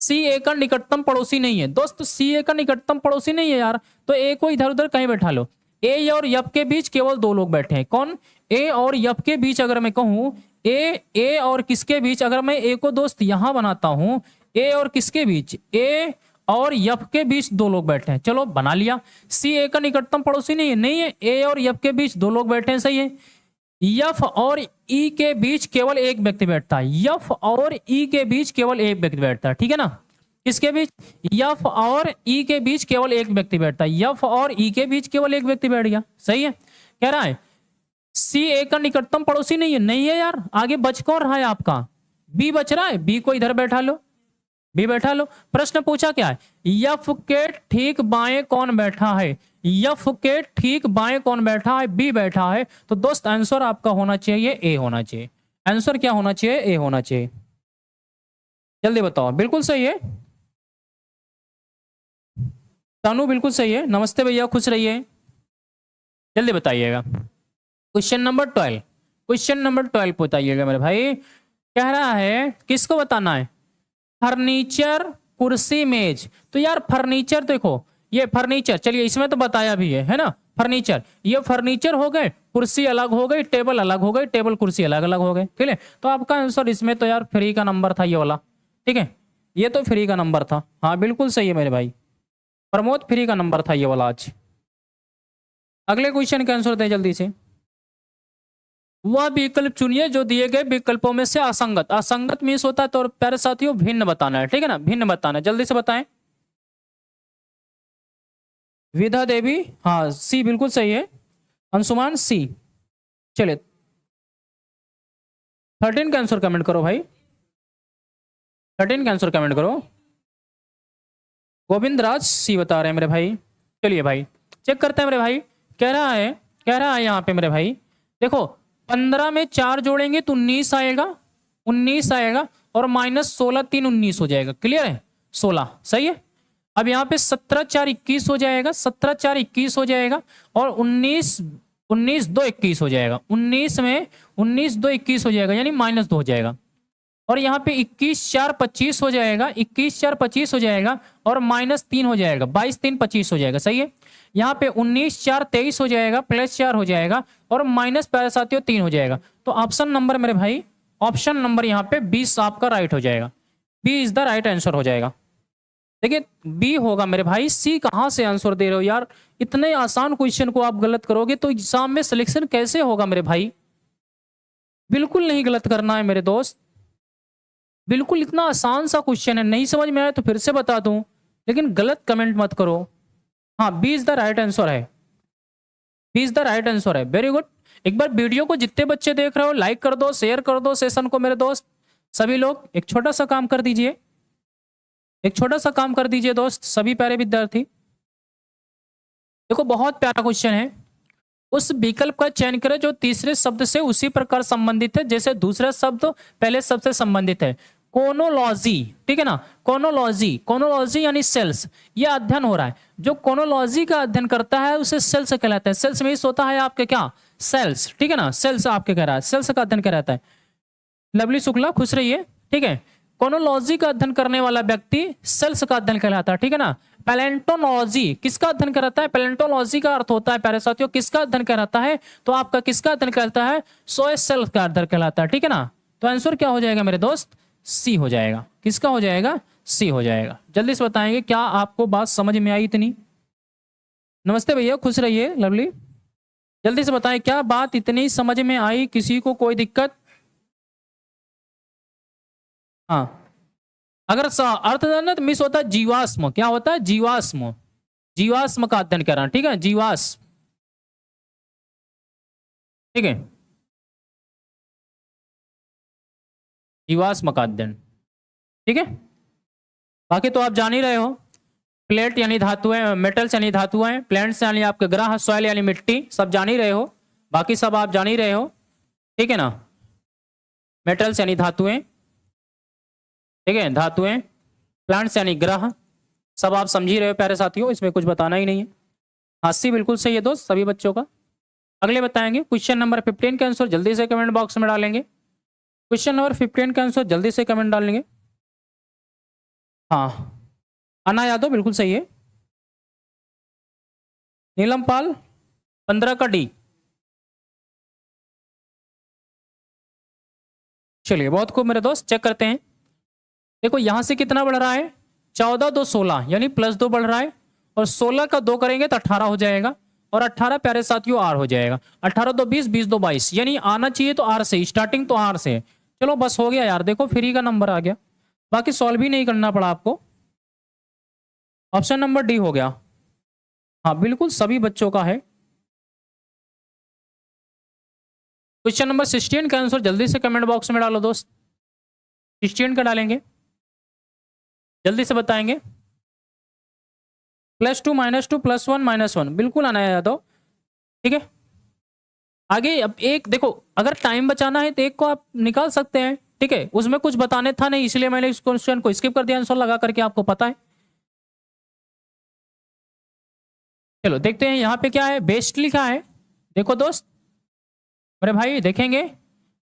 सी ए का निकटतम पड़ोसी नहीं है दोस्त, सी ए का निकटतम पड़ोसी नहीं है यार, तो ए को इधर उधर कहीं बैठा लो। ए और एफ के बीच केवल 2 लोग बैठे हैं, कौन, ए और एफ के बीच। अगर मैं कहूं ए और किसके बीच, अगर मैं ए को दोस्त यहां बनाता हूं, ए और किसके बीच, ए और एफ के बीच 2 लोग बैठे हैं, चलो बना लिया। सी ए का निकटतम पड़ोसी नहीं है, नहीं है, ए और एफ के बीच 2 लोग बैठे हैं, सही है। एफ और ई के बीच केवल एक व्यक्ति बैठता है, एफ और ई के बीच केवल एक व्यक्ति बैठता है। ठीक है ना, किसके बीच, एफ और ई के बीच केवल एक व्यक्ति बैठता है, एफ और ई के बीच केवल एक व्यक्ति बैठ गया, सही है। कह रहा है सी ए का निकटतम पड़ोसी नहीं है, नहीं है यार, आगे बच कौन रहा है आपका, बी बच रहा है, बी को इधर बैठा लो, बी बैठा लो। प्रश्न पूछा क्या है, एफ के ठीक बाएं कौन बैठा है, एफ के ठीक बाएं कौन बैठा है, बी बैठा है। तो दोस्त आंसर आपका होना चाहिए ए होना चाहिए, आंसर क्या होना चाहिए, ए होना चाहिए। जल्दी बताओ, बिल्कुल सही है तानू, बिल्कुल सही है, नमस्ते भैया, खुश रहिए, जल्दी बताइएगा। क्वेश्चन नंबर 12, क्वेश्चन नंबर 12 बताइएगा मेरे भाई। कह रहा है किसको बताना है, फर्नीचर, कुर्सी, मेज। तो यार फर्नीचर देखो, ये फर्नीचर, चलिए इसमें तो बताया भी है ना, फर्नीचर, ये फर्नीचर हो गए, कुर्सी अलग हो गई, टेबल अलग हो गई, टेबल कुर्सी अलग अलग हो गए। ठीक है, तो आपका आंसर इसमें तो यार फ्री का नंबर था ये वाला। ठीक है, ये तो फ्री का नंबर था, हाँ बिल्कुल सही है मेरे भाई प्रमोद, फ्री का नंबर था ये वाला आज। अगले क्वेश्चन का आंसर दें जल्दी से। वह विकल्प चुनिए जो दिए गए विकल्पों में से असंगत, असंगत मीन्स होता है तो प्यारे साथियों भिन्न बताना है। ठीक है ना, भिन्न बताना है, जल्दी से बताएं। विधा देवी, हाँ सी बिल्कुल सही है, अंशुमान सी। चलिए 13 का आंसर कमेंट करो भाई, 13 का आंसर कमेंट करो। गोविंद राज सी बता रहे हैं मेरे भाई। चलिए भाई चेक करते हैं मेरे भाई, कह रहा है यहाँ पे मेरे भाई, देखो 15 में 4 जोड़ेंगे तो 19 आएगा, 19 आएगा, और -16 3 19 हो जाएगा। क्लियर है? 16 सही है। अब यहाँ पे 17 4 21 हो जाएगा, 17 4 21 हो जाएगा, और 19 19 2 21 हो जाएगा। 19 में 19 2 21 हो जाएगा, यानी -2 हो जाएगा। और यहाँ पे 21 4 25 हो जाएगा, 21 4 25 हो जाएगा, और -3 हो जाएगा, 22 3 25 हो जाएगा। सही है। यहाँ पे 19 4 23 हो जाएगा, +4 हो जाएगा, और माइनस प्यारे साथियों 3 हो जाएगा। तो ऑप्शन नंबर मेरे भाई, ऑप्शन नंबर यहाँ पे 20 आपका राइट हो जाएगा। B is the right answer हो जाएगा। देखिए बी होगा मेरे भाई, सी कहाँ से आंसर दे रहे हो यार? इतने आसान क्वेश्चन को आप गलत करोगे तो एग्जाम में सिलेक्शन कैसे होगा मेरे भाई? बिल्कुल नहीं गलत करना है मेरे दोस्त, बिल्कुल। इतना आसान सा क्वेश्चन है, नहीं समझ में आया तो फिर से बता दूं, लेकिन गलत कमेंट मत करो। हाँ, B is the right answer है, B is the right answer है। Very good. एक बार वीडियो को जितने बच्चे देख रहे हो लाइक कर दो, शेयर कर दो सेशन को मेरे दोस्त। सभी लोग एक छोटा सा काम कर दीजिए, एक छोटा सा काम कर दीजिए दोस्त, सभी प्यारे विद्यार्थी। देखो बहुत प्यारा क्वेश्चन है। उस विकल्प का चयन करें जो तीसरे शब्द से उसी प्रकार संबंधित है जैसे दूसरा शब्द पहले शब्द से संबंधित है। कोनोलॉजी, ठीक है ना? कोनोलॉजी, कोनोलॉजी यानी सेल्स, ये अध्ययन हो रहा है। जो कोनोलॉजी का अध्ययन करता है उसे सेल्स कहलाता है। सेल्स में होता है आपके क्या? सेल्स, ठीक है ना? सेल्स आपके कह रहा है, सेल्स का अध्ययन कहलाता है। लवली शुक्ला खुश रहिए, ठीक है। कोनोलॉजी का अध्ययन करने वाला व्यक्ति सेल्स का अध्ययन कहलाता है, ठीक है ना। पैलेंटोलॉजी किसका अध्ययन कराता है? पैलेंटोलॉजी का अर्थ होता है प्यारे साथियों किसका अध्ययन कराता है, तो आपका किसका अध्ययन कहलाता है? सोए सेल्स का अध्ययन कहलाता है, ठीक है ना। तो आंसर क्या हो जाएगा मेरे दोस्त? सी हो जाएगा। किसका हो जाएगा? सी हो जाएगा। जल्दी से बताएंगे, क्या आपको बात समझ में आई इतनी? नमस्ते भैया, खुश रहिए। लवली जल्दी से बताएं, क्या बात इतनी समझ में आई? किसी को कोई दिक्कत? हाँ, अगर अर्थ तो मिस होता है जीवाश्म। क्या होता है? जीवाश्म, जीवाश्म का अध्ययन करना, ठीक है, जीवाश्म, ठीक है, जीवाश्म का अध्ययन, ठीक है। बाकी तो आप जान ही रहे हो, प्लेट यानी धातुएं, मेटल्स यानी धातुएं, प्लेंट्स यानी आपके ग्रह, सॉइल यानी मिट्टी, सब जान ही रहे हो। बाकी सब आप जान ही रहे हो, ठीक है ना। मेटल्स यानी धातुएं, ठीक है, धातुएं, प्लांट्स यानी ग्रह, सब आप समझ ही रहे हो प्यारे साथियों, इसमें कुछ बताना ही नहीं है। हाँ, सी बिल्कुल सही है दोस्त सभी बच्चों का। अगले बताएंगे क्वेश्चन नंबर 15 का आंसर जल्दी से कमेंट बॉक्स में डालेंगे। क्वेश्चन नंबर 15 का आंसर जल्दी से कमेंट डालेंगे। हाँ, अन्ना यादव बिल्कुल सही है। नीलम पाल 15 का डी। चलिए बहुत खूब मेरे दोस्त, चेक करते हैं। देखो यहां से कितना बढ़ रहा है? 14 2 16 यानी +2 बढ़ रहा है, और 16 का 2 करेंगे तो 18 हो जाएगा, और 18 प्यारे साथियों आर हो जाएगा। 18 2 20, 20 2 22, यानी आना चाहिए तो आर से, स्टार्टिंग तो आर से। चलो बस हो गया यार, देखो फ्री का नंबर आ गया, बाकी सॉल्व भी नहीं करना पड़ा आपको। ऑप्शन नंबर डी हो गया। हाँ बिल्कुल सभी बच्चों का है। क्वेश्चन नंबर 16 का आंसर जल्दी से कमेंट बॉक्स में डालो दोस्त। 16 का डालेंगे, जल्दी से बताएंगे। +2 -2 +1 -1 बिल्कुल आना है यादव, ठीक है। आगे अब एक देखो, अगर टाइम बचाना है तो एक को आप निकाल सकते हैं, ठीक है। उसमें कुछ बताने था नहीं, इसलिए मैंने इस क्वेश्चन को स्किप कर दिया आंसर लगा करके, आपको पता है। चलो देखते हैं यहाँ पे क्या है, बेस्ट लिखा है। देखो दोस्त मेरे भाई देखेंगे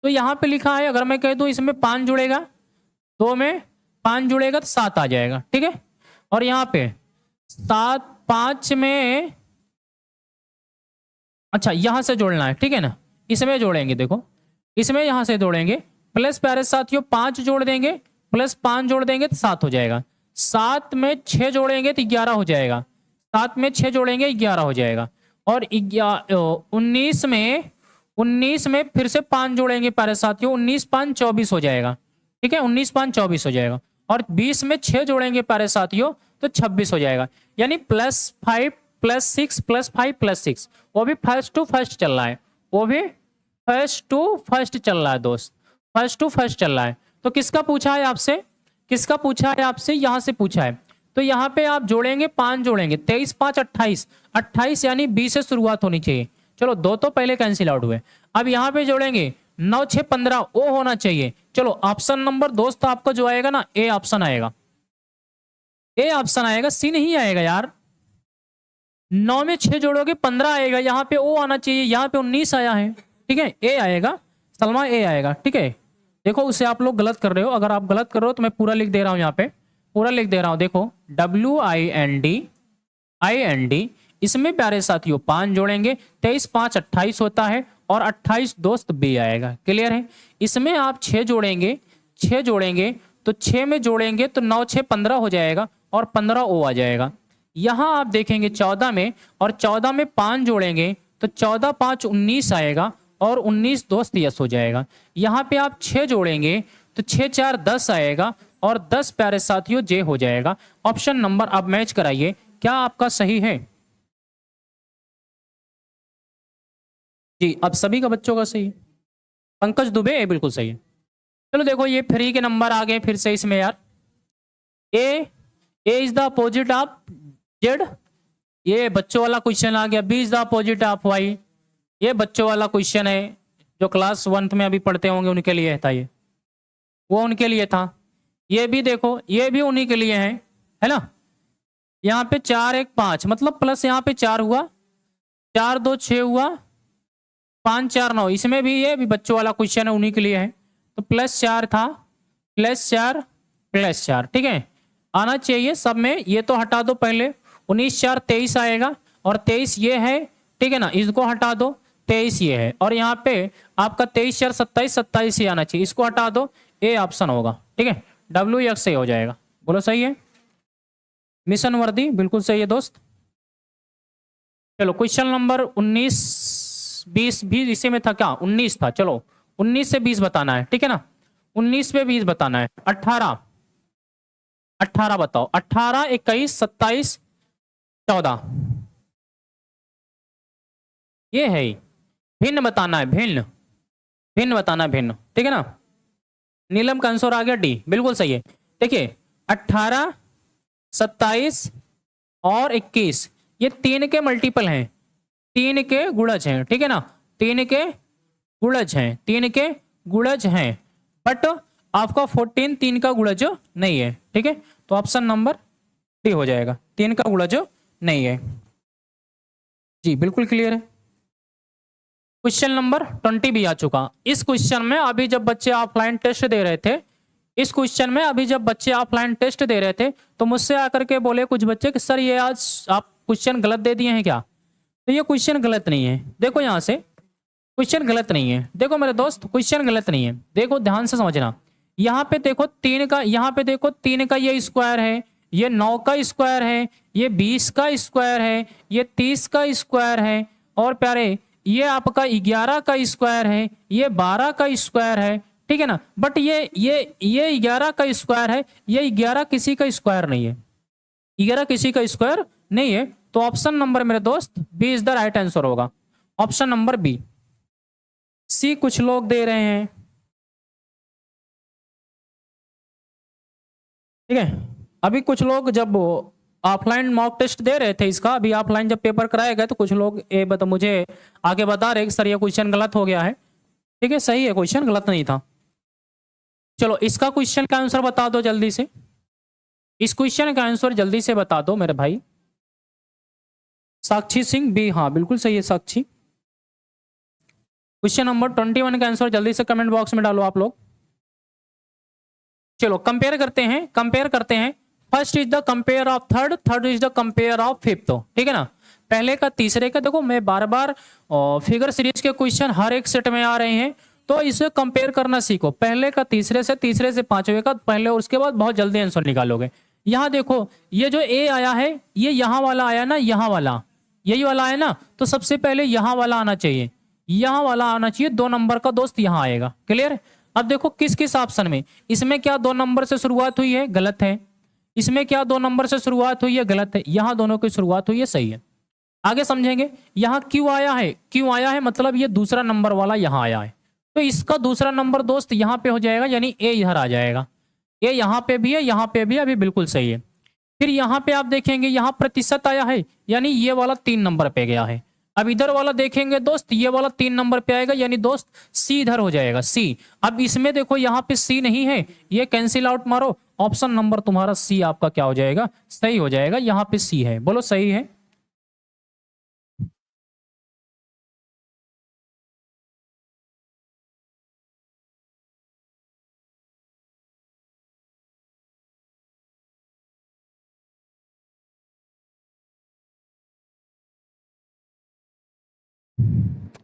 तो यहाँ पे लिखा है, अगर मैं कह दूं इसमें 5 जुड़ेगा, 2 में 5 जुड़ेगा तो 7 आ जाएगा, ठीक है। और यहाँ पे 7 5 में, अच्छा यहां से जोड़ना है, ठीक है ना। इसमें जोड़ेंगे, देखो इसमें यहां से जोड़ेंगे, प्लस प्यारे साथियों 5 जोड़ देंगे, +5 जोड़ देंगे तो 7 हो जाएगा। 7 में 6 जोड़ेंगे तो 11 हो जाएगा, 7 में 6 जोड़ेंगे 11 हो जाएगा। और 19 में फिर से 5 जोड़ेंगे प्यारे साथियों, 19 5 24 हो जाएगा, ठीक है, 19 5 24 हो जाएगा। और 20 में 6 जोड़ेंगे प्यारे साथियों तो 26 हो जाएगा, यानी +5 +6 +5 +6, वो भी फर्स्ट टू फर्स्ट चल रहा है, वो भी फर्स्ट टू फर्स्ट चल रहा है दोस्त, फर्स्ट टू फर्स्ट चल रहा है। तो किसका पूछा है आपसे? किसका पूछा है आपसे? यहां से पूछा है। तो यहाँ पे आप जोड़ेंगे 5 जोड़ेंगे 23 5 28, 28 यानी 20 से शुरुआत होनी चाहिए। चलो 2 तो पहले कैंसिल आउट हुए। अब यहाँ पे जोड़ेंगे 9 6 15 ओ होना चाहिए। चलो ऑप्शन नंबर दोस्त आपका जो आएगा ना ए ऑप्शन आएगा, ए ऑप्शन आएगा, सी नहीं आएगा यार। 9 में 6 जोड़ोगे 15 आएगा, यहाँ पे ओ आना चाहिए, यहाँ पे 19 आया है। ठीक है, ए आएगा सलमा, ए आएगा। ठीक है, देखो उसे आप लोग गलत कर रहे हो। अगर आप गलत कर रहे हो तो मैं पूरा लिख दे रहा हूं, यहाँ पे पूरा लिख दे रहा हूं। देखो WIND इसमें प्यारे साथियों 5 जोड़ेंगे 23 5 28 होता है और 28 दोस्त बी आएगा। क्लियर है। इसमें आप 6 जोड़ेंगे, 6 जोड़ेंगे तो 6 में जोड़ेंगे तो 9 6 15 हो जाएगा और 15 ओ आ जाएगा। यहां आप देखेंगे 14 में, और 14 में 5 जोड़ेंगे तो 14 5 19 आएगा और 19 दोस्त यस हो जाएगा। यहाँ पे आप 6 जोड़ेंगे तो 6 4 10 आएगा और 10 प्यारे साथियों जे हो जाएगा। ऑप्शन नंबर अब मैच कराइए, क्या आपका सही है? जी, अब सभी का बच्चों का सही है। पंकज दुबे ए बिल्कुल सही है। चलो देखो ये फ्री के नंबर आ गए फिर से इसमें यार। A is the opposite of Z, ये बच्चों वाला क्वेश्चन आ गया। B is the opposite of Y, ये बच्चों वाला क्वेश्चन है जो क्लास 1 में अभी पढ़ते होंगे उनके लिए था, ये वो उनके लिए था। ये भी देखो ये भी उन्हीं के लिए है ना। यहाँ पे 4 1 5 मतलब प्लस यहाँ पे 4 हुआ, 4 2 6 हुआ, 5 4 9, इसमें भी ये भी बच्चों वाला क्वेश्चन है उन्हीं के लिए है। तो +4 था, +4 +4। ठीक है, आना चाहिए सब में। ये तो हटा दो पहले, 19 4 23 आएगा और 23 ये है। ठीक है ना, इसको हटा दो, 23 ये है और यहाँ पे आपका 23 4 27, 27 ही आना चाहिए, इसको हटा दो, ए ऑप्शन होगा। ठीक है, WX से हो जाएगा। बोलो सही है? मिशन वर्दी बिल्कुल सही है दोस्त। चलो क्वेश्चन नंबर 19 20 भी इसी में था क्या? 19 था। चलो 19 से 20 बताना है। ठीक है ना, 19 पे 20 बताना है। 18 बताओ। 18 21 27 14, ये है ही। भिन्न बताना है, भिन्न बताना है, भिन्न। ठीक है ना, नीलम का आंसर आ गया डी, बिल्कुल सही है। देखिए 18 27 और 21 ये 3 के मल्टीपल हैं, 3 के गुणज हैं। ठीक है ना, 3 के गुणज हैं, 3 के गुणज हैं, बट आपका 14 3 का गुणज नहीं है। ठीक है, तो ऑप्शन नंबर डी हो जाएगा, 3 का गुणज नहीं है। जी बिल्कुल क्लियर है। क्वेश्चन नंबर 20 भी आ चुका। इस क्वेश्चन में अभी जब बच्चे ऑफलाइन टेस्ट दे रहे थे, इस क्वेश्चन में अभी जब बच्चे ऑफलाइन टेस्ट दे रहे थे तो मुझसे आकर के बोले कुछ बच्चे कि सर ये आज आप क्वेश्चन गलत दे दिए हैं क्या? तो ये क्वेश्चन गलत नहीं है। देखो यहाँ से क्वेश्चन गलत नहीं है। देखो मेरे दोस्त क्वेश्चन गलत नहीं है, देखो ध्यान से समझना। यहाँ पे देखो 3 का, यहाँ पे देखो 3 का ये स्क्वायर है, ये 9 का स्क्वायर है, ये 20 का स्क्वायर है, ये 30 का स्क्वायर है और प्यारे ये आपका 11 का स्क्वायर है, ये 12 का स्क्वायर है। ठीक है ना, बट ये 11 का स्क्वायर है, ये 11 किसी का स्क्वायर नहीं है, 11 किसी का स्क्वायर नहीं है। तो ऑप्शन नंबर मेरे दोस्त B is the right answer होगा, ऑप्शन नंबर बी। सी कुछ लोग दे रहे हैं। ठीक है, अभी कुछ लोग जब ऑफलाइन मॉक टेस्ट दे रहे थे इसका, अभी ऑफलाइन जब पेपर कराया गया तो कुछ लोग मुझे आगे बता रहे कि सर ये क्वेश्चन गलत हो गया है। ठीक है, सही है, क्वेश्चन गलत नहीं था। चलो इसका क्वेश्चन का आंसर बता दो जल्दी से, इस क्वेश्चन का आंसर जल्दी से बता दो मेरे भाई। साक्षी सिंह बी, हाँ बिल्कुल सही है साक्षी। क्वेश्चन नंबर 21 का आंसर जल्दी से कमेंट बॉक्स में डालो आप लोग। चलो कंपेयर करते हैं, कंपेयर करते हैं। First is the compare of third, third is the compare of fifth. ठीक है ना, पहले का तीसरे का। देखो मैं बार बार फिगर सीरीज के क्वेश्चन हर एक सेट में आ रहे हैं तो इसे कंपेयर करना सीखो। पहले का तीसरे से, तीसरे से पांचवे का पहले, और उसके बाद बहुत जल्दी आंसर निकालोगे। यहाँ देखो ये जो ए आया है ये यहाँ वाला आया ना, यहाँ वाला यही वाला है ना, तो सबसे पहले यहाँ वाला आना चाहिए, यहाँ वाला आना चाहिए। 2 नंबर का दोस्त यहाँ आएगा। क्लियर? अब देखो किस किस ऑप्शन में, इसमें क्या 2 नंबर से शुरुआत हुई है, गलत है। इसमें क्या 2 नंबर से शुरुआत हुई है, गलत है। यहाँ दोनों की शुरुआत हुई है, सही है। आगे समझेंगे। यहाँ क्यों आया है, क्यों आया है मतलब ये दूसरा नंबर वाला यहाँ आया है, तो इसका दूसरा नंबर दोस्त यहाँ पे हो जाएगा, यानी ए इधर आ जाएगा। ए यहाँ पे भी है, यहाँ पे भी है, अभी बिल्कुल सही है। फिर यहाँ पे आप देखेंगे यहाँ प्रतिशत आया है, यानी ये वाला 3 नंबर पे गया है। अब इधर वाला देखेंगे दोस्त, ये वाला 3 नंबर पे आएगा, यानी दोस्त सी इधर हो जाएगा, सी। अब इसमें देखो यहाँ पे सी नहीं है, ये कैंसिल आउट मारो, ऑप्शन नंबर तुम्हारा सी आपका क्या हो जाएगा, सही हो जाएगा। यहाँ पे सी है, बोलो सही है।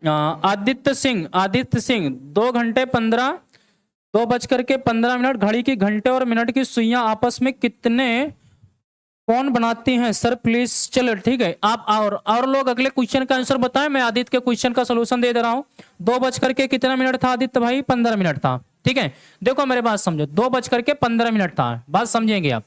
आदित्य सिंह 2 बज कर के 15 मिनट, घड़ी की घंटे और मिनट की सुइयां आपस में कितने कौन बनाती हैं सर प्लीज। चलो ठीक है, आप और लोग अगले क्वेश्चन का आंसर बताएं, मैं आदित्य के क्वेश्चन का सोल्यूशन दे रहा हूं। 2 बज कर के कितना मिनट था आदित्य भाई, 15 मिनट था। ठीक है, देखो मेरे बात समझो, 2 बज कर के 15 मिनट था, बात समझेंगे आप।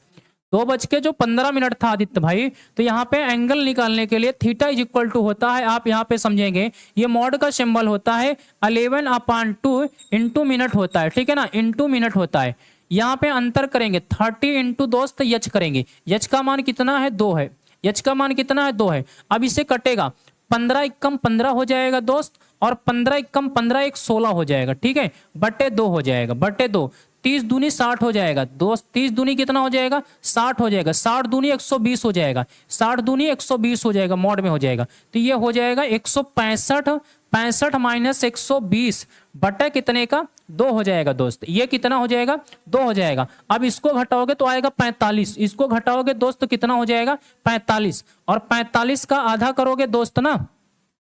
2 बज के जो 15 मिनट था आदित्य भाई, तो यहाँ पे एंगल निकालने के लिए थीटा इज इक्वल टू होता है, आप यहाँ पे समझेंगे, ये मॉड का सिंबल होता है 11/2 इंटू मिनट होता है, ठीक है ना, इंटू मिनट होता है। यहाँ पे अंतर करेंगे 30 इंटू दोस्त यच करेंगे, यच का मान कितना है 2 है, यच का मान कितना है 2 है। अब इसे कटेगा, 15 एकम 15 हो जाएगा दोस्त, और 15 एकम 15 एक 16 हो जाएगा, ठीक है, बटे 2 हो जाएगा, बटे 2, 30 दूनी 60 हो जाएगा दोस्त, 30 दूनी कितना हो जाएगा 60 हो जाएगा, 60 दूनी 120 हो जाएगा, 60 दूनी 120 हो जाएगा, मॉड में हो जाएगा, तो ये हो जाएगा 165, 65 माइनस 120 बटे कितने का 2 हो जाएगा दोस्त, ये कितना हो जाएगा 2 हो जाएगा। अब इसको घटाओगे तो आएगा 45, इसको घटाओगे दोस्त तो कितना हो जाएगा 45, और 45 का आधा करोगे दोस्त ना,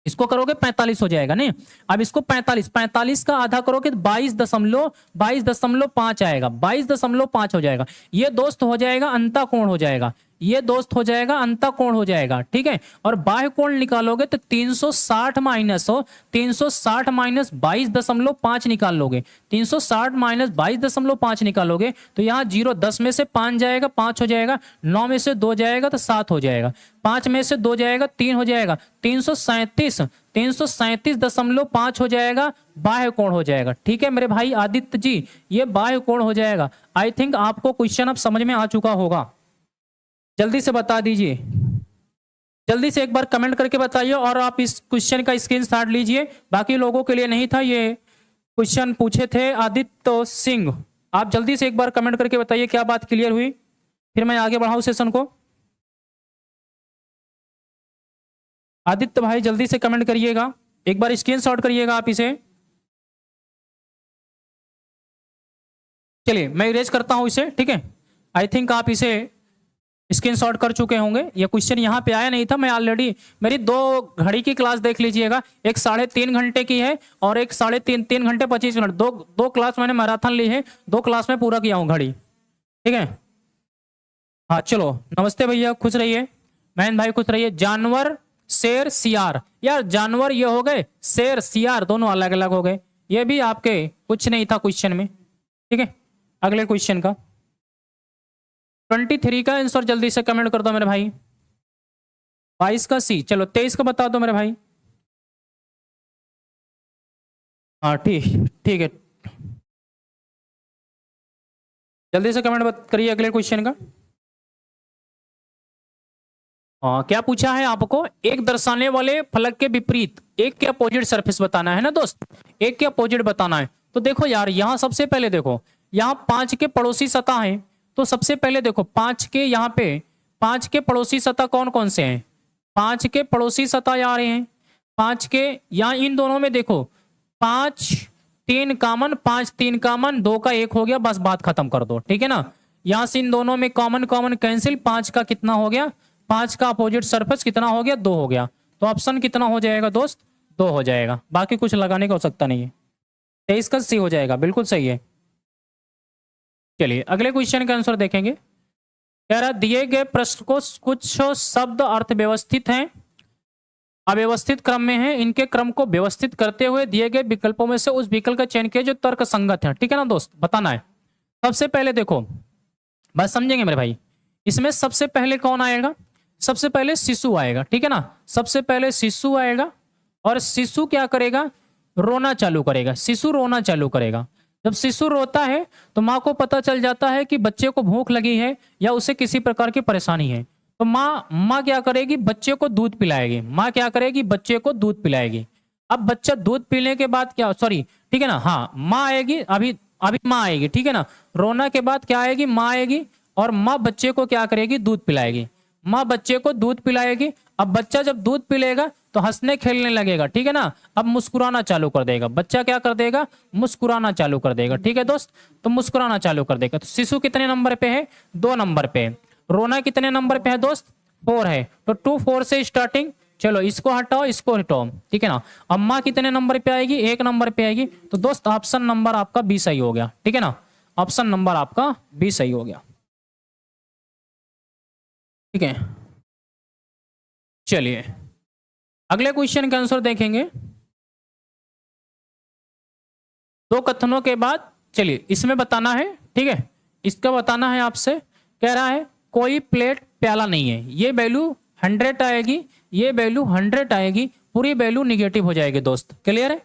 इसको करोगे 45 हो जाएगा नहीं। अब इसको 45 का आधा करोगे 22.5 आएगा, 22.5 हो जाएगा, ये दोस्त हो जाएगा अंता कोण हो जाएगा, ये दोस्त हो जाएगा अंता कोण हो जाएगा, ठीक है। और बाह्य कोण निकालोगे तो 360 माइनस 22.5 निकाल लोगे, 360 माइनस 22.5 निकालोगे तो यहाँ 0, 10 में से 5 जाएगा 5 हो जाएगा, 9 में से 2 जाएगा तो 7 हो जाएगा, 5 में से 2 जाएगा 3 हो जाएगा, 337.5 हो जाएगा, बाह्य कोण हो जाएगा, ठीक है मेरे भाई आदित्य जी, ये बाह्य कोण हो जाएगा। आई थिंक आपको क्वेश्चन अब समझ में आ चुका होगा, जल्दी से बता दीजिए, जल्दी से एक बार कमेंट करके बताइए, और आप इस क्वेश्चन का स्क्रीनशॉट लीजिए, बाकी लोगों के लिए नहीं था, ये क्वेश्चन पूछे थे आदित्य सिंह। आप जल्दी से एक बार कमेंट करके बताइए क्या बात क्लियर हुई, फिर मैं आगे बढ़ाऊं सेशन को। आदित्य भाई जल्दी से कमेंट करिएगा, एक बार स्क्रीनशॉट करिएगा आप इसे। चलिए मैं इरेज करता हूं इसे, ठीक है। आई थिंक आप इसे स्क्रीनशॉट कर चुके होंगे, ये क्वेश्चन यहाँ पे आया नहीं था, मैं ऑलरेडी मेरी 2 घड़ी की क्लास देख लीजिएगा, एक 3.5 घंटे की है और एक 3 घंटे 25 मिनट, दो क्लास मैंने मैराथन ली है, 2 क्लास में पूरा किया हूँ घड़ी, ठीक है। हाँ चलो, नमस्ते भैया, खुश रहिए, मैन भाई खुश रहिए। जानवर शेर सियार, यार जानवर ये हो गए, शेर सियार दोनों अलग अलग हो गए, ये भी आपके कुछ नहीं था क्वेश्चन में, ठीक है। अगले क्वेश्चन का 23 का आंसर जल्दी से कमेंट कर दो मेरे भाई, 22 का सी, चलो 23 का बता दो मेरे भाई। हाँ ठीक है, जल्दी से कमेंट करिए अगले क्वेश्चन का। क्या पूछा है आपको, एक दर्शाने वाले फलक के विपरीत एक के अपोजिट सरफेस बताना है ना दोस्त, एक के अपोजिट बताना है। तो देखो यार, यहाँ सबसे पहले देखो, यहाँ 5 के पड़ोसी सतह है, तो सबसे पहले देखो 5 के यहाँ पे 5 के पड़ोसी सतह कौन कौन से हैं, 5 के पड़ोसी सतह आ रहे हैं, 5 के यहाँ इन दोनों में देखो 5 3 कॉमन, 5 3 कॉमन, 2 का 1 हो गया, बस बात खत्म कर दो, ठीक है ना। यहाँ से इन दोनों में कॉमन कॉमन कैंसिल, 5 का कितना हो गया, 5 का अपोजिट सरफेस कितना हो गया 2 हो गया, तो ऑप्शन कितना हो जाएगा दोस्त 2 हो जाएगा, बाकी कुछ लगाने का हो सकता नहीं है, 23 का सी हो जाएगा, बिल्कुल सही है। चलिए अगले क्वेश्चन का आंसर देखेंगे, कह रहा दिए गए प्रश्न को कुछ शब्द अर्थव्यवस्थित हैं, अव्यवस्थित क्रम में है, इनके क्रम को व्यवस्थित करते हुए दिए गए विकल्पों में से उस विकल्प का चयन किया जो तर्क संगत है, ठीक है ना दोस्त, बताना है। सबसे पहले देखो, बस समझेंगे मेरे भाई, इसमें सबसे पहले कौन आएगा, सबसे पहले शिशु आएगा, ठीक है ना, सबसे पहले शिशु आएगा, और शिशु क्या करेगा रोना चालू करेगा, शिशु रोना चालू करेगा। जब शिशु रोता है तो माँ को पता चल जाता है कि बच्चे को भूख लगी है या उसे किसी प्रकार की परेशानी है। तो माँ माँ क्या करेगी, बच्चे को दूध पिलाएगी। माँ क्या करेगी, बच्चे को दूध पिलाएगी। अब बच्चा दूध पीने के बाद क्या, सॉरी ठीक है ना, हाँ माँ आएगी, अभी अभी माँ आएगी, ठीक है ना। रोना के बाद क्या आएगी, माँ आएगी और माँ बच्चे को क्या करेगी, दूध पिलाएगी। माँ बच्चे को दूध पिलाएगी। अब बच्चा जब दूध पिलेगा तो हंसने खेलने लगेगा, ठीक है ना। अब मुस्कुराना चालू कर देगा बच्चा, क्या कर देगा, मुस्कुराना चालू कर देगा, ठीक है दोस्त। तो मुस्कुराना चालू कर देगा। तो शिशु कितने नंबर पे है, 2 नंबर पे है। रोना कितने नंबर पे है दोस्त, 4 है। तो 2 4 से स्टार्टिंग, चलो इसको हटाओ इसको हटाओ, ठीक है ना। अम्मा कितने नंबर पे आएगी, 1 नंबर पे आएगी। तो दोस्त ऑप्शन नंबर आपका बी सही हो गया, ठीक है ना। ऑप्शन नंबर आपका बी सही हो गया, ठीक है। चलिए अगले क्वेश्चन का आंसर देखेंगे। 2 कथनों के बाद चलिए इसमें बताना है, ठीक है। इसका बताना है आपसे। कह रहा है कोई प्लेट प्याला नहीं है, ये वैल्यू 100 आएगी, ये वैल्यू 100 आएगी, पूरी वैल्यू निगेटिव हो जाएगी दोस्त, क्लियर है।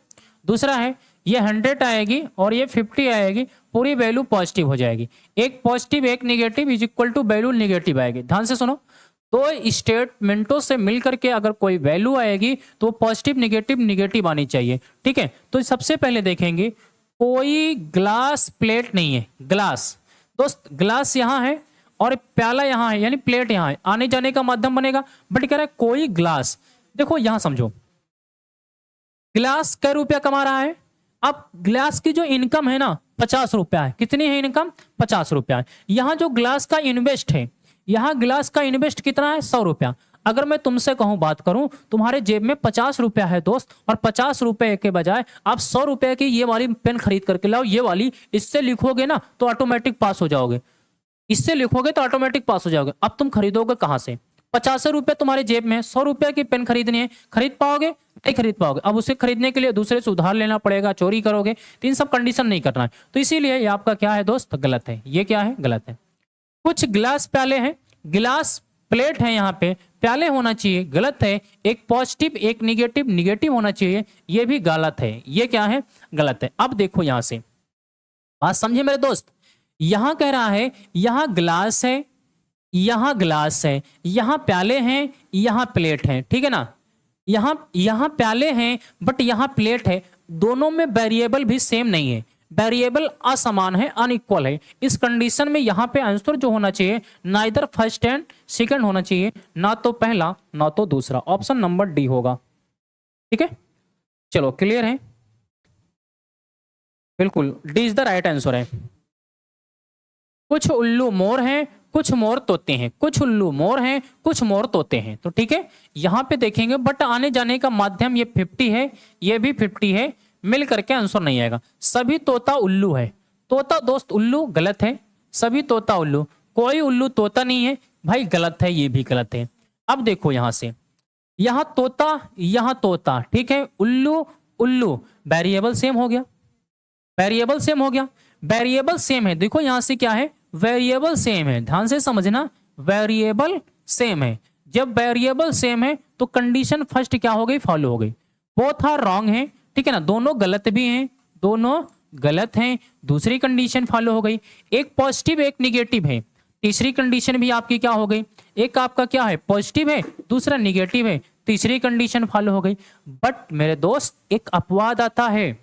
दूसरा है ये 100 आएगी और ये 50 आएगी, पूरी वैल्यू पॉजिटिव हो जाएगी। एक पॉजिटिव एक negative is equal to value negative आएगी। ध्यान से सुनो, तो स्टेटमेंटों से मिलकर के अगर कोई वैल्यू आएगी तो पॉजिटिव निगेटिव निगेटिव आनी चाहिए, ठीक है। तो सबसे पहले देखेंगे कोई ग्लास प्लेट नहीं है। ग्लास दोस्त, ग्लास यहां है और प्याला यहां है, यानी प्लेट यहां है, आने जाने का माध्यम बनेगा। बट कह रहा है कोई ग्लास, देखो यहां समझो, ग्लास कै रुपया कमा रहा है। अब ग्लास की जो इनकम है ना 50 रुपया है। कितनी है इनकम, 50 रुपया है। यहां जो ग्लास का इन्वेस्ट है, यहां ग्लास का इन्वेस्ट कितना है, 100 रुपया। अगर मैं तुमसे कहूं, बात करूं, तुम्हारे जेब में 50 रुपया है दोस्त, और 50 रुपए के बजाय आप 100 रुपए की ये वाली पेन खरीद करके लाओ, ये वाली, इससे लिखोगे ना तो ऑटोमेटिक पास हो जाओगे। इससे लिखोगे तो ऑटोमेटिक पास हो जाओगे। अब तुम खरीदोगे कहां से, 50 रुपए तुम्हारे जेब में, 100 रुपए की पेन खरीदनी है, खरीद पाओगे, नहीं खरीद पाओगे। अब उसे खरीदने के लिए दूसरे से उधार लेना पड़ेगा, चोरी करोगे, तो इन सब कंडीशन नहीं करना है। तो इसीलिए ये आपका क्या है दोस्त, गलत है। ये क्या है, गलत है। कुछ गिलास प्याले हैं, गिलास प्लेट है, यहाँ पे प्याले होना चाहिए, गलत है। एक पॉजिटिव एक निगेटिव निगेटिव होना चाहिए, ये भी गलत है। ये क्या है, गलत है। अब देखो यहां से बात समझे मेरे दोस्त। यहां कह रहा है यहां ग्लास है, यहां ग्लास है, यहां प्याले हैं, यहां प्लेट है, ठीक है ना। यहां यहां प्याले हैं बट यहां प्लेट है। दोनों में वेरिएबल भी सेम नहीं है, वेरिएबल असमान है, अनइक्वल है। इस कंडीशन में यहां पे आंसर जो होना चाहिए, नाइदर फर्स्ट एंड सेकंड होना चाहिए, ना तो पहला ना तो दूसरा। ऑप्शन नंबर डी होगा, ठीक है। चलो क्लियर है, बिल्कुल D is the right answer है। कुछ उल्लू मोर हैं, कुछ मोर तोते हैं, कुछ उल्लू मोर हैं, कुछ मोर तोते हैं। तो ठीक है, यहां पे देखेंगे बट आने जाने का माध्यम ये 50 है, ये भी 50 है, मिल करके आंसर नहीं आएगा। सभी तोता उल्लू है, तोता दोस्त उल्लू गलत है। सभी तोता उल्लू, कोई उल्लू तोता नहीं है भाई, गलत है, ये भी गलत है। अब देखो यहां से, यहां तोता, ठीक है, उल्लू उल्लू, वेरिएबल सेम हो गया, वेरिएबल सेम हो गया, वेरिएबल सेम है। देखो यहां से क्या है, वेरिएबल सेम है, ध्यान से समझना, वेरिएबल सेम है। जब वेरिएबल सेम है तो कंडीशन फर्स्ट क्या हो गई, फॉलो हो गई। बोथ आर रॉन्ग है, ठीक है ना, दोनों गलत भी हैं, दोनों गलत हैं। दूसरी कंडीशन फॉलो हो गई। एक पॉजिटिव एक निगेटिव है, तीसरी कंडीशन भी आपकी क्या हो गई, एक आपका क्या है, पॉजिटिव है, दूसरा निगेटिव है, तीसरी कंडीशन फॉलो हो गई। बट मेरे दोस्त एक अपवाद आता है,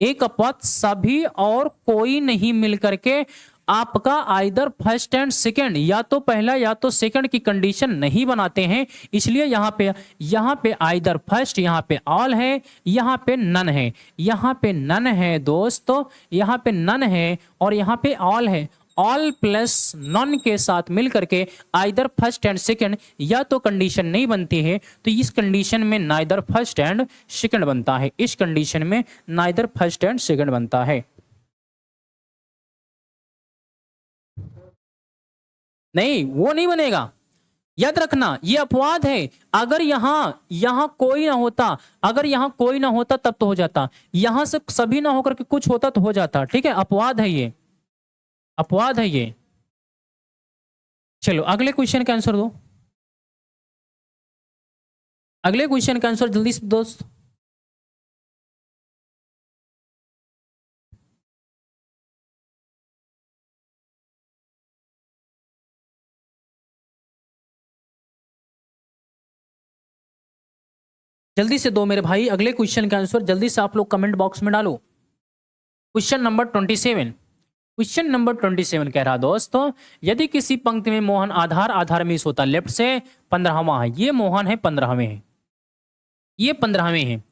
एक अपवाद, सभी और कोई नहीं मिलकर के आपका आइदर फर्स्ट एंड सेकंड, या तो पहला या तो सेकंड की कंडीशन नहीं बनाते हैं। इसलिए यहां पे आइदर फर्स्ट, यहां पे ऑल है, यहां पे नन है, यहां पे नन है दोस्तों, यहां पे नन है और यहां पे ऑल है। ऑल प्लस नॉन के साथ मिलकर के आइदर फर्स्ट एंड सेकंड या तो कंडीशन नहीं बनती है, तो इस कंडीशन में नाइदर फर्स्ट एंड सेकंड बनता है, इस कंडीशन में नाइदर फर्स्ट एंड सेकंड बनता है। नहीं, वो नहीं बनेगा, याद रखना, ये अपवाद है। अगर यहां कोई ना होता, अगर यहां कोई ना होता तब तो हो जाता, यहां से सभी ना होकर के कुछ होता तो हो जाता, ठीक है। अपवाद है ये, अपवाद है ये। चलो अगले क्वेश्चन का आंसर दो, अगले क्वेश्चन का आंसर जल्दी से दोस्त। जल्दी से दो मेरे भाई अगले क्वेश्चन का आंसर, जल्दी से आप लोग कमेंट बॉक्स में डालो। Question number 27। क्वेश्चन नंबर 27 कह रहा दोस्तों, यदि किसी पंक्ति में मोहन आधार आधार में होता लेफ्ट से 15वां है, ये मोहन है 15वें है, ये 15वें है,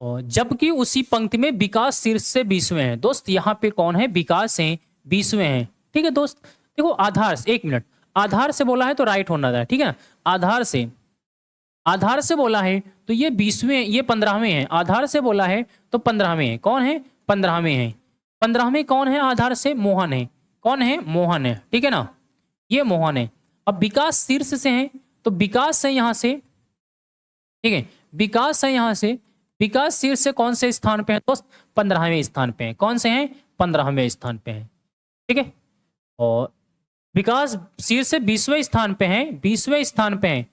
और जबकि उसी पंक्ति में विकास शीर्ष से 20वें है। दोस्त यहाँ पे कौन है? विकास है 20वें है। ठीक है दोस्त, देखो आधार से, एक मिनट, आधार से बोला है तो राइट होना था, ठीक है ना। आधार से बोला है तो ये 20वें, ये 15वें है। आधार से बोला है तो 15वें है। कौन है? 15वें है। 15वें कौन है? आधार से मोहन है। कौन है? मोहन है, ठीक है ना, ये मोहन है। अब विकास शीर्ष से है तो विकास है यहाँ से, ठीक है, विकास है यहाँ से। विकास शीर्ष से कौन से स्थान पे है दोस्त? 15वें स्थान पे है। कौन से हैं? 15वें स्थान पे है, ठीक है। और विकास शीर्ष से 20वें स्थान पे है, 20वें स्थान पे है।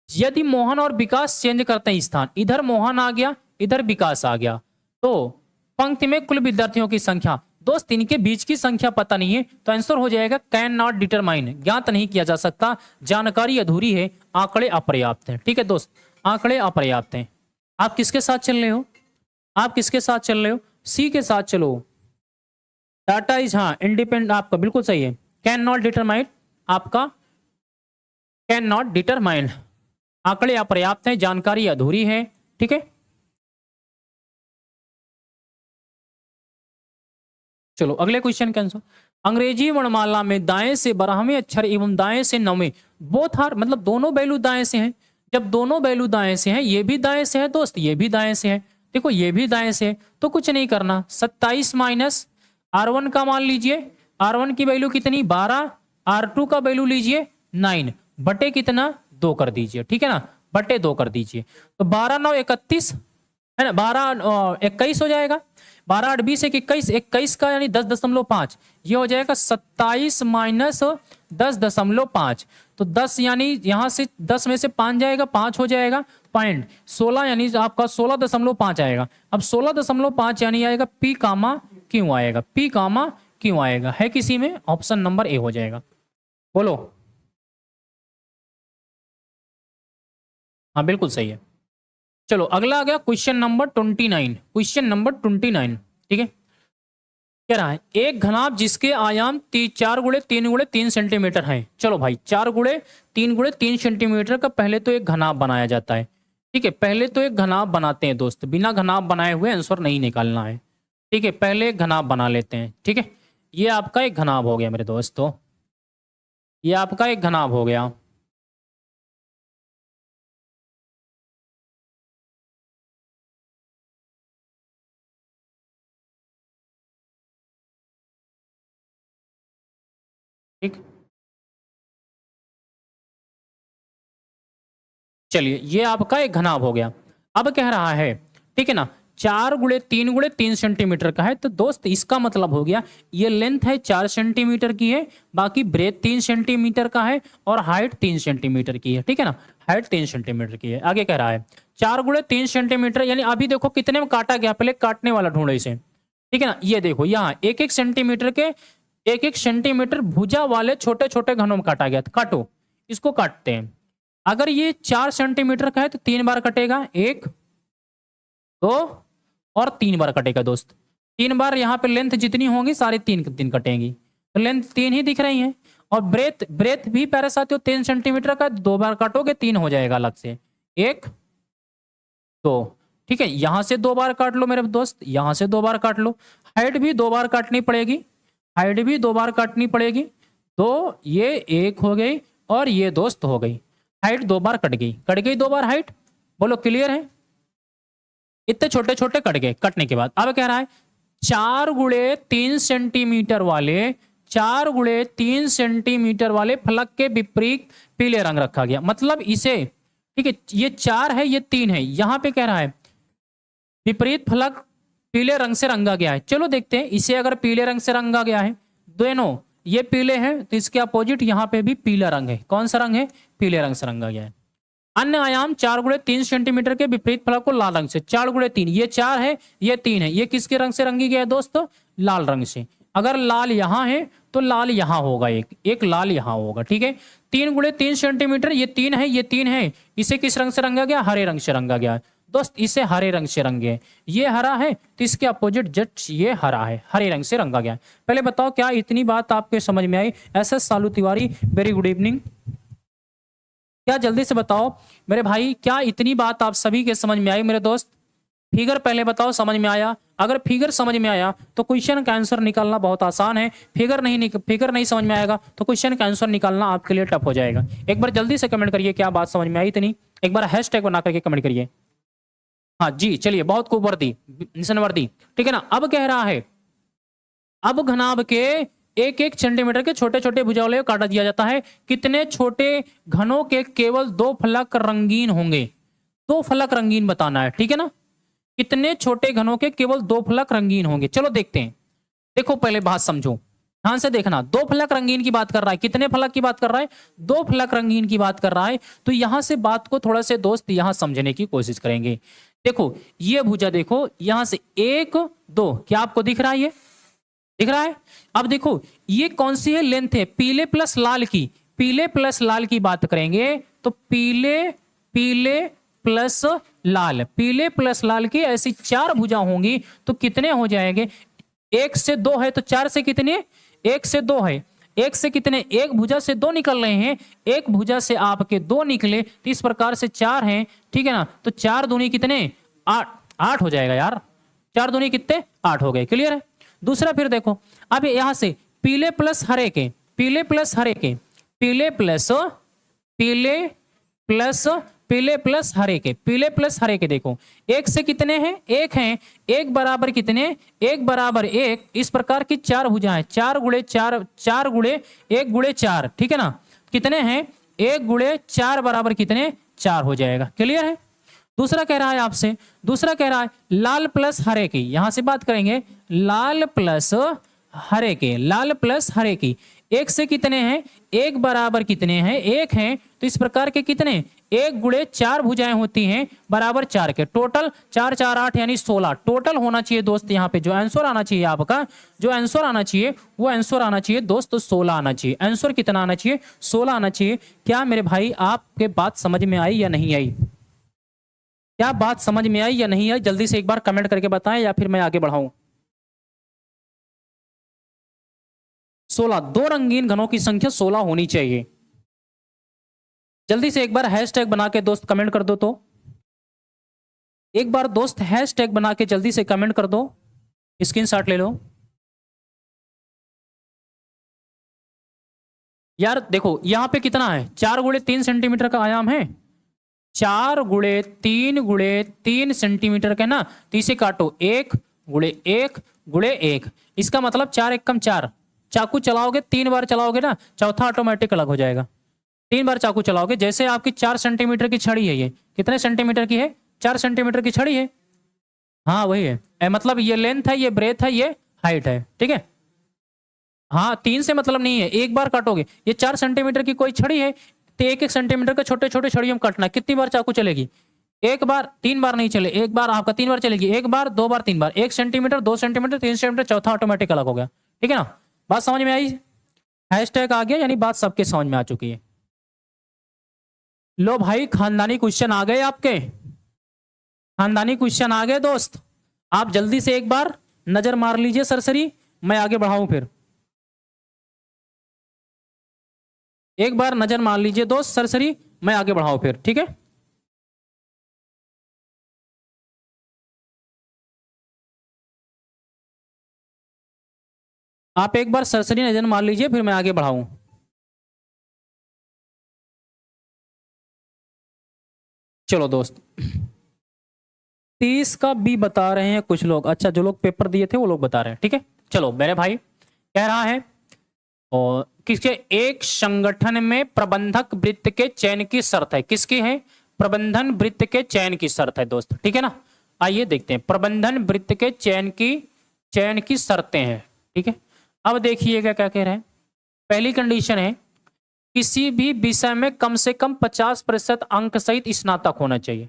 यदि मोहन और विकास चेंज करते हैं स्थान, इधर मोहन आ गया, इधर विकास आ गया, तो पंक्ति में कुल विद्यार्थियों की संख्या, दोस्त इनके बीच की संख्या पता नहीं है तो आंसर हो जाएगा कैन नॉट डिटरमाइन, ज्ञात नहीं किया जा सकता, जानकारी अधूरी है, आंकड़े अपर्याप्त हैं। ठीक है दोस्त, आंकड़े अपर्याप्त हैं। आप किसके साथ चल रहे हो? आप किसके साथ चल रहे हो? सी के साथ चलो। डाटा इज, हाँ, इंडिपेंडेंट आपका बिल्कुल सही है। कैन नॉट डिटरमाइन आपका कैन नॉट डिटरमाइन, आंकड़े अपर्याप्त हैं, जानकारी अधूरी है। ठीक है, चलो अगले क्वेश्चन का आंसर। अंग्रेजी वर्णमाला में दाएं से 12वें अक्षर एवं दाएं से 9वें बोथ आर, मतलब दोनों वैल्यू दाएं से हैं। जब दोनों वैल्यू दाएं से हैं, ये भी दाएं से है दोस्त, ये भी दाएं से है, देखो ये भी दाएं से है, तो कुछ नहीं करना। 27 माइनस R1 का मान लीजिए, R1 की वैल्यू कितनी? 12, R2 का वैल्यू लीजिए 9, बटे कितना? 2 कर दीजिए, ठीक है ना, बटे 2 कर दीजिए। तो 12 9 31 है ना, 12 21 हो जाएगा। 12 8 20 21, 21 का यानी 10.5, ये हो जाएगा 27 माइनस 10.5। तो 10 यानी यहां से 10 में से 5 जाएगा, 5 हो जाएगा पॉइंट 16, यानी आपका 16.5 आएगा। अब 16.5 यानी आएगा पी कामा क्यों आएगा, पी कामा क्यों आएगा, है किसी में? ऑप्शन नंबर ए हो जाएगा। बोलो, हाँ बिल्कुल सही है। चलो अगला आ गया क्वेश्चन नंबर 29। क्वेश्चन नंबर 29, ठीक है, कह रहा है एक घनाभ जिसके आयाम 4 गुणे 3 गुणे 3 सेंटीमीटर है। चलो भाई 4 गुणे 3 गुणे 3 सेंटीमीटर का पहले तो एक घनाभ बनाया जाता है। ठीक है, पहले तो एक घनाभ बनाते हैं दोस्त, बिना घनाभ बनाए हुए आंसर नहीं निकालना है। ठीक है, पहले एक घनाभ बना लेते हैं। ठीक है, ये आपका एक घनाभ हो गया मेरे दोस्तों, ये आपका एक घनाभ हो गया। ठीक, चलिए ये आपका एक घनाभ हो गया। अब कह रहा है, ठीक है ना, 4 गुणे 3 सेंटीमीटर का है, तो दोस्त इसका मतलब हो गया ये लेंथ है 4 सेंटीमीटर की है, बाकी ब्रेथ 3 सेंटीमीटर का है और हाइट 3 सेंटीमीटर की है। ठीक है ना, हाइट 3 सेंटीमीटर की है। आगे कह रहा है 4 गुणे 3 सेंटीमीटर, यानी अभी देखो कितने में काटा गया, पहले काटने वाला ढूंढो इसे। ठीक है ना, ये देखो यहाँ 1-1 सेंटीमीटर के 1-1 सेंटीमीटर भुजा वाले छोटे छोटे घनों में काटा गया। काटो, इसको काटते हैं। अगर ये 4 सेंटीमीटर का है तो 3 बार कटेगा, 1 2 और 3 बार कटेगा दोस्त। 3 बार यहाँ पे लेंथ जितनी होंगी सारी 3 कटेंगी, तो लेंथ 3 ही दिख रही है। और ब्रेथ भी प्यारे साथियों 3 सेंटीमीटर का, 2 बार काटोगे 3 हो जाएगा अलग से, 1 2। ठीक है, यहां से 2 बार काट लो मेरे दोस्त, यहां से 2 बार काट लो। हाइट भी 2 बार काटनी पड़ेगी, हाइट भी 2 बार काटनी पड़ेगी। तो ये 1 हो गई और ये दोस्त हो गई, हाइट 2 बार कट गई 2 बार हाइट। बोलो क्लियर है? इतने छोटे छोटे कट गए। कटने के बाद अब कह रहा है 4 गुणे 3 सेंटीमीटर वाले 4 गुणे 3 सेंटीमीटर वाले फलक के विपरीत पीले रंग रखा गया। मतलब इसे, ठीक है, ये 4 है ये 3 है, यहां पे कह रहा है विपरीत फलक पीले रंग से रंगा गया है। चलो देखते हैं, इसे अगर पीले रंग से रंगा गया है, दोनों ये पीले हैं तो इसके अपोजिट यहाँ पे भी पीला रंग है। कौन सा रंग है? पीले रंग से रंगा गया है। अन्य आयाम 4 गुणे 3 सेंटीमीटर के विपरीत फलक को लाल रंग से, 4 गुणे 3, ये 4 है ये 3 है, ये किसके रंग से रंगी गया है दोस्तों? लाल रंग से। अगर लाल यहाँ है तो लाल यहाँ होगा, एक लाल यहाँ होगा, ठीक है। 3 गुणे 3 सेंटीमीटर, ये 3 है, ये 3 है, इसे किस रंग से रंगा गया? हरे रंग से रंगा गया दोस्त, इसे हरे रंग से रंगे। ये हरा है तो इसके अपोजिट जस्ट ये हरा है, हरे रंग से रंगा गया। पहले बताओ क्या इतनी बात आपके समझ में आई? SS सालू तिवारी, वेरी गुड इवनिंग। क्या जल्दी से बताओ मेरे भाई, क्या इतनी बात आप सभी के समझ में आई मेरे दोस्त? फिगर पहले बताओ समझ में आया? अगर फिगर समझ में आया तो क्वेश्चन का आंसर निकालना बहुत आसान है। फिगर नहीं समझ में आएगा तो क्वेश्चन का आंसर निकालना आपके लिए टफ हो जाएगा। एक बार जल्दी से कमेंट करिए क्या बात समझ में आई इतनी, एक बार हैशटैग बना करके कमेंट करिए। हाँ जी चलिए, बहुत खूब वर्दी, मिशन वर्दी, ठीक है ना। अब कह रहा है, अब घनाभ के 1-1 सेंटीमीटर के छोटे छोटे भुजाओं काटा दिया जाता है। कितने छोटे घनों के केवल 2 फलक रंगीन होंगे? 2 फलक रंगीन बताना है, ठीक है ना। कितने छोटे घनों के केवल 2 फलक रंगीन होंगे? चलो देखते हैं। देखो पहले बात समझो, ध्यान से देखना। 2 फलक रंगीन की बात कर रहा है, कितने फलक की बात कर रहा है? 2 फलक रंगीन की बात कर रहा है। तो यहां से बात को थोड़ा से दोस्त यहां समझने की कोशिश करेंगे। देखो ये भुजा, देखो यहां से 1 2, क्या आपको दिख रहा है? ये दिख रहा है। अब देखो ये कौन सी है? लेंथ है पीले प्लस लाल की। पीले प्लस लाल की बात करेंगे तो पीले प्लस लाल, पीले प्लस लाल की ऐसी 4 भुजा होंगी तो कितने हो जाएंगे? 1 से 2 है तो 4 से कितने? 1 से 2 है, 1 से कितने? 1 भुजा से 2 निकल रहे हैं, 1 भुजा से आपके 2 निकले तो इस प्रकार से 4 हैं, ठीक है ना। तो 4 दूनी कितने? 8 हो जाएगा यार। 4 दूनी कितने? 8 हो गए, क्लियर है। दूसरा फिर देखो, अब यहां से पीले प्लस हरे के, पीले प्लस हरे के, पीले प्लस हरे के, पीले प्लस हरे के देखो 1 से कितने हैं? 1 हैं, 1 बराबर कितने? 1 बराबर 1। इस प्रकार की 4 भुजाएं, 4 गुणे 4, 4 गुणे 1 गुणे 4, ठीक है ना। कितने हैं? 1 गुणे 4 बराबर कितने? 4 हो जाएगा, क्लियर है। दूसरा कह रहा है आपसे, दूसरा कह रहा है लाल प्लस हरे की। यहां से बात करेंगे लाल प्लस हरे के, लाल प्लस हरे की। 1 से कितने हैं? 1 बराबर कितने हैं? 1 हैं, तो इस प्रकार के कितने? 1 गुणे 4 भुजाएं होती हैं बराबर 4 के। टोटल 4 4 8 यानी 16 टोटल होना चाहिए दोस्त। यहाँ पे जो आंसर आना चाहिए आपका, जो आंसर आना चाहिए वो आंसर आना चाहिए दोस्त 16 आना चाहिए। आंसर कितना आना चाहिए? 16 आना चाहिए। क्या मेरे भाई आपके बात समझ में आई या नहीं आई? क्या बात समझ में आई या नहीं आई? जल्दी से एक बार कमेंट करके बताएं या फिर मैं आगे बढ़ाऊं। 16, 2 रंगीन घनों की संख्या 16 होनी चाहिए। जल्दी से एक बार हैशटैग बना के दोस्त कमेंट कर दो। तो एक बार दोस्त हैशटैग बना के जल्दी से कमेंट कर दो, स्क्रीनशॉट ले लो। यार देखो यहां पे कितना है? 4 गुणे 3 सेंटीमीटर का आयाम है, 4 गुणे 3 सेंटीमीटर का ना। तो इसे काटो 1 गुणे 1 गुणे 1। इसका मतलब 4 1 कम 4। चाकू चलाओगे 3 बार चलाओगे ना, चौथा ऑटोमेटिक अलग हो जाएगा। 3 बार चाकू चलाओगे, जैसे आपकी 4 सेंटीमीटर की छड़ी है। ये कितने सेंटीमीटर की है? 4 सेंटीमीटर की छड़ी है। हाँ वही है, मतलब ये लेंथ है, ये ब्रेथ है, ये हाइट है, ठीक है। हाँ 3 से मतलब नहीं है, एक बार काटोगे। ये 4 सेंटीमीटर की कोई छड़ी है तो 1-1 सेंटीमीटर के छोटे छोटे छड़ियों में काटना। कितनी बार चाकू चलेगी? 1 बार, 3 बार नहीं चले, 1 बार आपका 3 बार चलेगी। 1 बार, 2 बार, 3 बार। 1 सेंटीमीटर, 2 सेंटीमीटर, 3 सेंटीमीटर, चौथा ऑटोमेटिक अलग हो गया, ठीक है ना। बात समझ में आई? हैशटैग आ गया यानी बात सबके समझ में आ चुकी है। लो भाई खानदानी क्वेश्चन आ गए आपके, खानदानी क्वेश्चन आ गए दोस्त। आप जल्दी से एक बार नजर मार लीजिए सरसरी, मैं आगे बढ़ाऊं फिर। एक बार नजर मार लीजिए दोस्त सरसरी, मैं आगे बढ़ाऊं फिर, ठीक है। आप एक बार सरसरी नजर मार लीजिए फिर मैं आगे बढ़ाऊं। चलो दोस्त 30 का भी बता रहे हैं कुछ लोग। अच्छा जो लोग पेपर दिए थे वो लोग बता रहे हैं, ठीक है। चलो मेरे भाई कह रहा है और किसके? एक संगठन में प्रबंधक वृत्त के चयन की शर्त है। किसकी है? प्रबंधन वृत्त के चयन की शर्त है दोस्त, ठीक है ना। आइए देखते हैं प्रबंधन वृत्त के चयन की शर्तें हैं, ठीक है। अब देखिएगा क्या कह रहे हैं। पहली कंडीशन है किसी भी विषय में कम से कम 50% अंक सहित स्नातक होना चाहिए।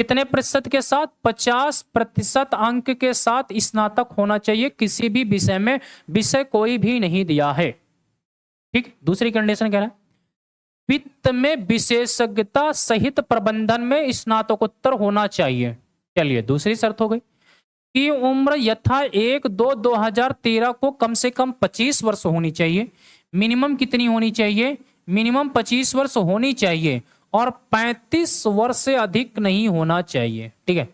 कितने प्रतिशत के साथ? 50% अंक के साथ स्नातक होना चाहिए किसी भी विषय में, विषय कोई भी नहीं दिया है। ठीक, दूसरी कंडीशन कह रहा है वित्त में विशेषज्ञता सहित प्रबंधन में स्नातकोत्तर होना चाहिए। चलिए दूसरी शर्त हो गई कि उम्र यथा 1/2/2013 को कम से कम 25 वर्ष होनी चाहिए। मिनिमम कितनी होनी चाहिए? मिनिमम 25 वर्ष होनी चाहिए और 35 वर्ष से अधिक नहीं होना चाहिए। ठीक है,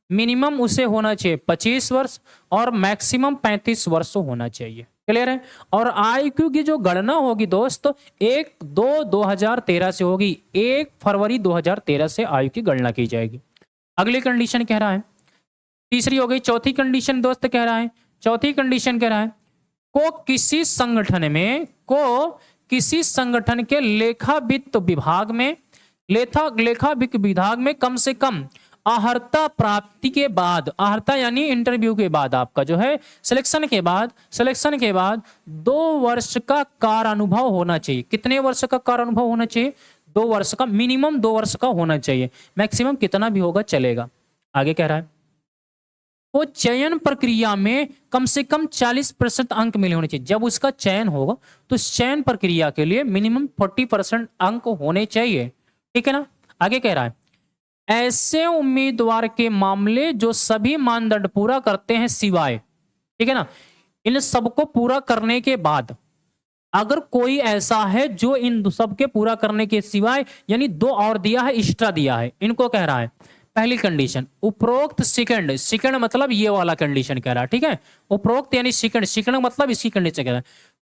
मिनिमम उसे होना चाहिए 25 वर्ष और मैक्सिमम 35 वर्ष होना चाहिए। क्लियर है? और आईक्यू की जो गणना होगी दोस्त 1/2/2013 से होगी। 1 फरवरी 2013 से आयु की गणना की जाएगी। अगली कंडीशन कह रहा है, तीसरी हो गई। चौथी कंडीशन दोस्त कह रहा है, चौथी कंडीशन कह रहा है किसी संगठन के लेखा वित्त विभाग में कम से कम अर्हता प्राप्ति के बाद, अर्हता यानी इंटरव्यू के बाद, आपका जो है सिलेक्शन के बाद 2 वर्ष का कार्य अनुभव होना चाहिए। कितने वर्ष का कार्य अनुभव होना चाहिए? 2 वर्ष का, मिनिमम 2 वर्ष का होना चाहिए, मैक्सिमम कितना भी होगा चलेगा। आगे कह रहा है वो चयन प्रक्रिया में कम से कम 40% अंक मिले होने चाहिए। जब उसका चयन होगा तो चयन प्रक्रिया के लिए मिनिमम 40% अंक होने चाहिए। ठीक है ना? आगे कह रहा है ऐसे उम्मीदवार के मामले जो सभी मानदंड पूरा करते हैं सिवाय, ठीक है ना, इन सबको पूरा करने के बाद अगर कोई ऐसा है जो इन सबके पूरा करने के सिवाय, यानी 2 और दिया है, एक्स्ट्रा दिया है, इनको कह रहा है पहली कंडीशन। उपरोक्त सेकंड मतलब ये वाला कंडीशन कह रहा है। ठीक है, उपरोक्त यानी सेकंड मतलब इसकी कंडीशन कह रहा है